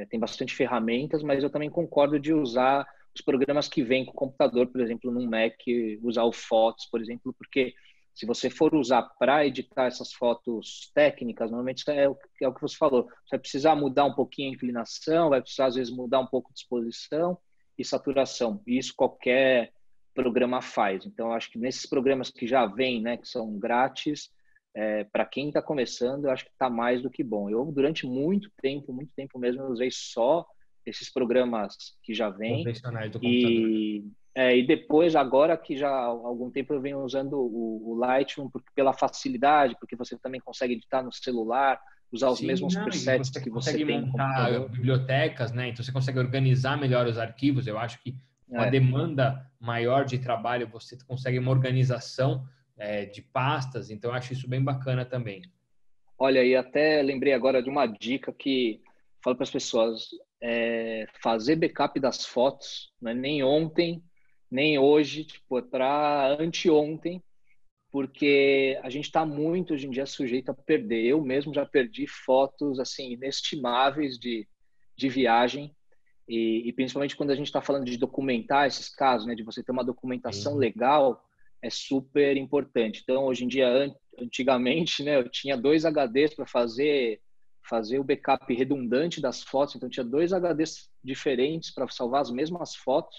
tem bastante ferramentas, mas eu também concordo de usar os programas que vêm com o computador, por exemplo, num Mac, usar o Photos, por exemplo, porque Se você for usar para editar essas fotos técnicas, normalmente é o que você falou. Você vai precisar mudar um pouquinho a inclinação, vai precisar, às vezes, mudar um pouco de exposição e saturação. E isso qualquer programa faz. Então, eu acho que nesses programas que já vêm, né, que são grátis, para quem está começando, eu acho que está mais do que bom. Eu, durante muito tempo mesmo, eu usei só esses programas que já vêm. Convencionais do computador. E depois, agora que já há algum tempo eu venho usando o Lightroom pela facilidade, porque você também consegue editar no celular, usar os Sim, mesmos não, e presets você que você consegue tem no montar computador. bibliotecas, né? Então você consegue organizar melhor os arquivos. Eu acho que com a É. demanda maior de trabalho, você consegue uma organização de pastas. Então eu acho isso bem bacana também. Olha, e até lembrei agora de uma dica que falo para as pessoas: fazer backup das fotos, não é nem ontem, nem hoje, tipo, é para anteontem, porque a gente está muito hoje em dia sujeito a perder. Eu mesmo já perdi fotos assim inestimáveis de viagem e principalmente quando a gente está falando de documentar esses casos, né, de você ter uma documentação Sim. legal, é super importante. Então, hoje em dia, antigamente, né, eu tinha 2 HDs para fazer o backup redundante das fotos, então tinha 2 HDs diferentes para salvar as mesmas fotos,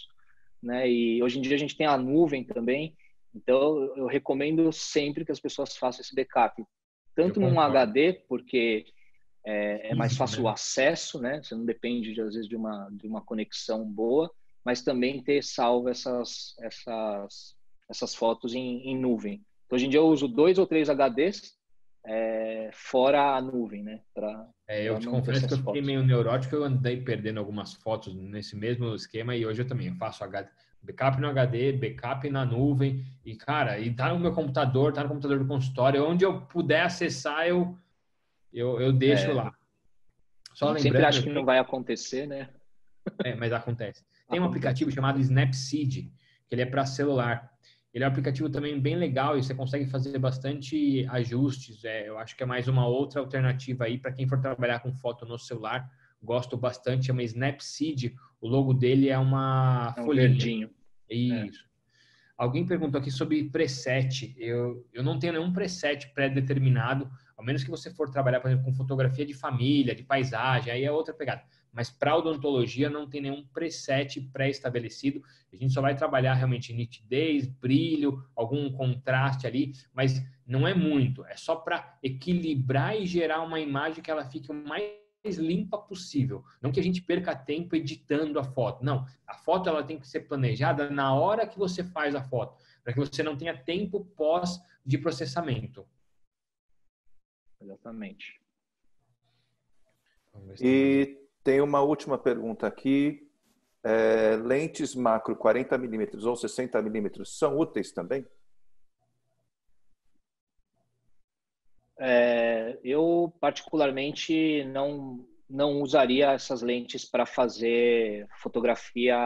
né? E hoje em dia a gente tem a nuvem também. Então, eu recomendo sempre que as pessoas façam esse backup, Eu tanto num concordo. HD, porque é mais Físico, fácil o né? acesso, né? Você não depende, às vezes, de uma conexão boa, mas também ter salvo essas fotos em nuvem. Então, hoje em dia eu uso 2 ou 3 HDs fora a nuvem, né? Eu Para te manter confesso que essas eu fiquei fotos. meio neurótico, eu andei perdendo algumas fotos nesse mesmo esquema e hoje eu também faço backup no HD, backup na nuvem e, cara, e tá no meu computador, tá no computador do consultório, onde eu puder acessar, eu deixo É, lá. a Só gente sempre lembrando, acha que não vai acontecer, né? mas acontece. Tem um Acontece. aplicativo chamado Snapseed, que ele é para celular. Ele é um aplicativo também bem legal e você consegue fazer bastante ajustes. Eu acho que é mais uma outra alternativa aí para quem for trabalhar com foto no celular. Gosto bastante, chama Snapseed. O logo dele é uma É um folhinha. verdinho. É. Isso. Alguém perguntou aqui sobre preset. Eu não tenho nenhum preset pré-determinado, ao menos que você for trabalhar, por exemplo, com fotografia de família, de paisagem, aí é outra pegada. Mas para odontologia não tem nenhum preset pré-estabelecido. A gente só vai trabalhar realmente nitidez, brilho, algum contraste ali, mas não é muito. É só para equilibrar e gerar uma imagem que ela fique o mais limpa possível. Não que a gente perca tempo editando a foto. Não, a foto ela tem que ser planejada na hora que você faz a foto, para que você não tenha tempo pós de processamento. Exatamente. Vamos ver se tem mais. E tem uma última pergunta aqui. Lentes macro 40mm ou 60mm são úteis também? Eu, particularmente, não usaria essas lentes para fazer fotografia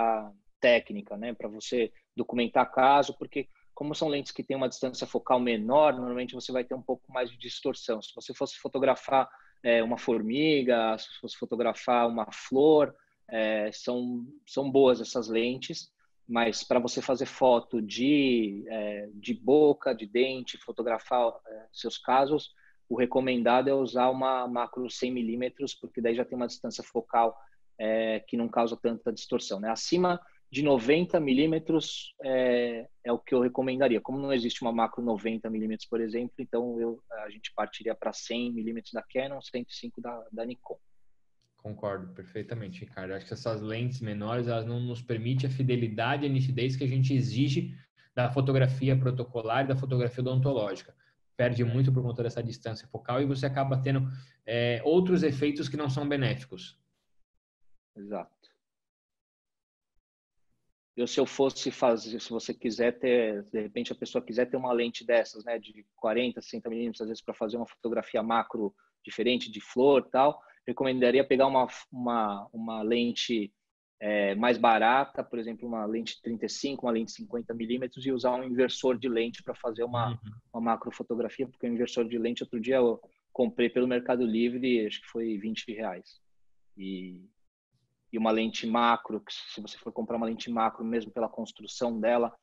técnica, né? Para você documentar caso, porque como são lentes que têm uma distância focal menor, normalmente você vai ter um pouco mais de distorção. Se você fosse fotografar uma formiga, se fosse fotografar uma flor, são boas essas lentes, mas para você fazer foto de boca, de dente, fotografar seus casos, o recomendado é usar uma macro 100mm, porque daí já tem uma distância focal que não causa tanta distorção, né? Acima de 90mm é o que eu recomendaria. Como não existe uma macro 90mm, por exemplo, então a gente partiria para 100mm da Canon, 105 da Nikon. Concordo perfeitamente, Ricardo. Acho que essas lentes menores elas não nos permitem a fidelidade e a nitidez que a gente exige da fotografia protocolar e da fotografia odontológica. Perde muito por conta dessa distância focal e você acaba tendo outros efeitos que não são benéficos. Exato. Se eu fosse fazer, se você quiser ter, de repente a pessoa quiser ter uma lente dessas, né, de 40, 60mm, às vezes para fazer uma fotografia macro diferente de flor e tal, recomendaria pegar uma lente mais barata, por exemplo, uma lente 35, uma lente 50mm e usar um inversor de lente para fazer uma macro fotografia, porque o inversor de lente, outro dia eu comprei pelo Mercado Livre, acho que foi R$20. E uma lente macro, que se você for comprar uma lente macro, mesmo pela construção dela,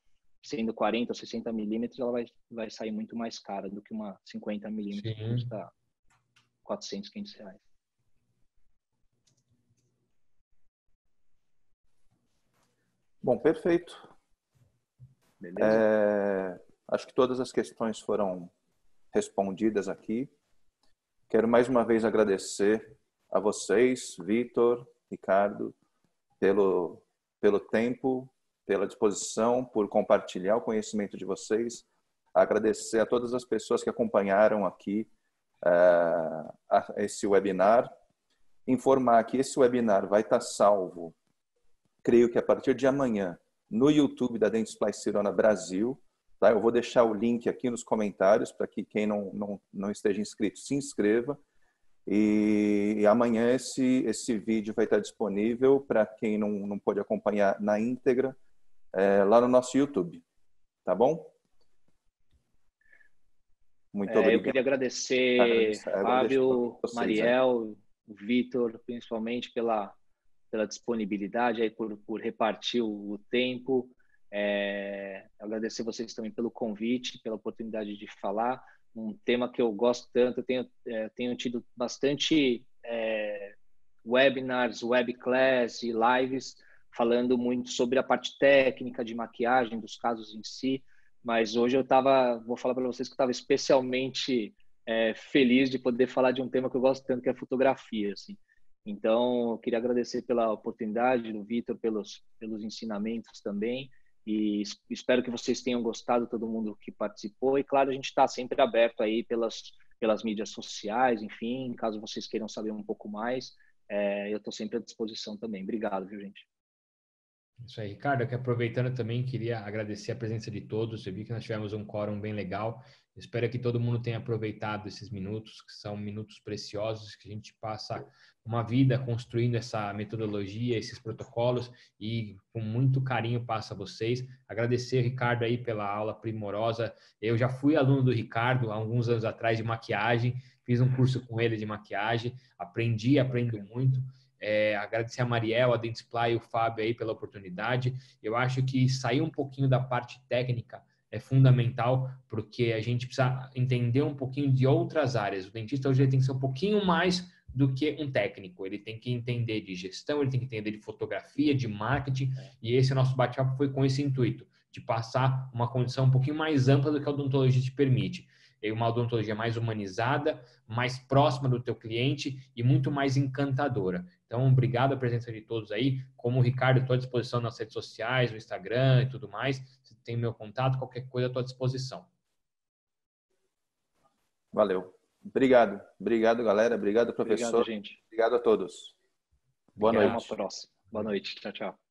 sendo 40 ou 60 milímetros, ela vai sair muito mais cara do que uma 50 milímetros, que custa 400, 500 reais. Bom, perfeito. Beleza? Acho que todas as questões foram respondidas aqui. Quero mais uma vez agradecer a vocês, Vitor, Ricardo, pelo tempo, pela disposição, por compartilhar o conhecimento de vocês. Agradecer a todas as pessoas que acompanharam aqui esse webinar. Informar que esse webinar vai estar salvo, creio que a partir de amanhã, no YouTube da Dentsply Sirona Brasil. Tá? Eu vou deixar o link aqui nos comentários para que quem não esteja inscrito se inscreva. E amanhã esse vídeo vai estar disponível para quem não pôde acompanhar na íntegra lá no nosso YouTube. Tá bom? Muito obrigado. Eu queria agradecer Fábio, Mariel, o Vitor, principalmente pela disponibilidade, aí por repartir o tempo. Agradecer vocês também pelo convite, pela oportunidade de falar. Um tema que eu gosto tanto, eu tenho tido bastante webinars, webclass e lives falando muito sobre a parte técnica de maquiagem, dos casos em si, mas hoje vou falar para vocês que eu estava especialmente feliz de poder falar de um tema que eu gosto tanto, que é fotografia, assim. Então, eu queria agradecer pela oportunidade do Vitor, pelos ensinamentos também, e espero que vocês tenham gostado, todo mundo que participou. E, claro, a gente está sempre aberto aí pelas mídias sociais, enfim, caso vocês queiram saber um pouco mais, eu estou sempre à disposição também. Obrigado, viu, gente? Isso aí, Ricardo, aqui aproveitando também, queria agradecer a presença de todos. Eu vi que nós tivemos um quórum bem legal. Espero que todo mundo tenha aproveitado esses minutos, que são minutos preciosos, que a gente passa uma vida construindo essa metodologia, esses protocolos, e com muito carinho passa a vocês. Agradecer, Ricardo, aí pela aula primorosa. Eu já fui aluno do Ricardo há alguns anos atrás de maquiagem, fiz um curso com ele de maquiagem, aprendo muito. Agradecer a Mariel, a Dentsply e o Fábio aí pela oportunidade. Eu acho que sair um pouquinho da parte técnica é fundamental, porque a gente precisa entender um pouquinho de outras áreas. O dentista hoje tem que ser um pouquinho mais do que um técnico. Ele tem que entender de gestão, ele tem que entender de fotografia, de marketing, e esse nosso bate-papo foi com esse intuito, de passar uma condição um pouquinho mais ampla do que a odontologia te permite. Uma odontologia mais humanizada, mais próxima do teu cliente e muito mais encantadora. Então, obrigado a presença de todos aí. Como o Ricardo, estou à disposição nas redes sociais, no Instagram e tudo mais. Você tem meu contato, qualquer coisa, estou à disposição. Valeu. Obrigado. Obrigado, galera. Obrigado, professor. Obrigado, gente. Obrigado a todos. Boa noite. Até uma próxima. Boa noite. Tchau, tchau.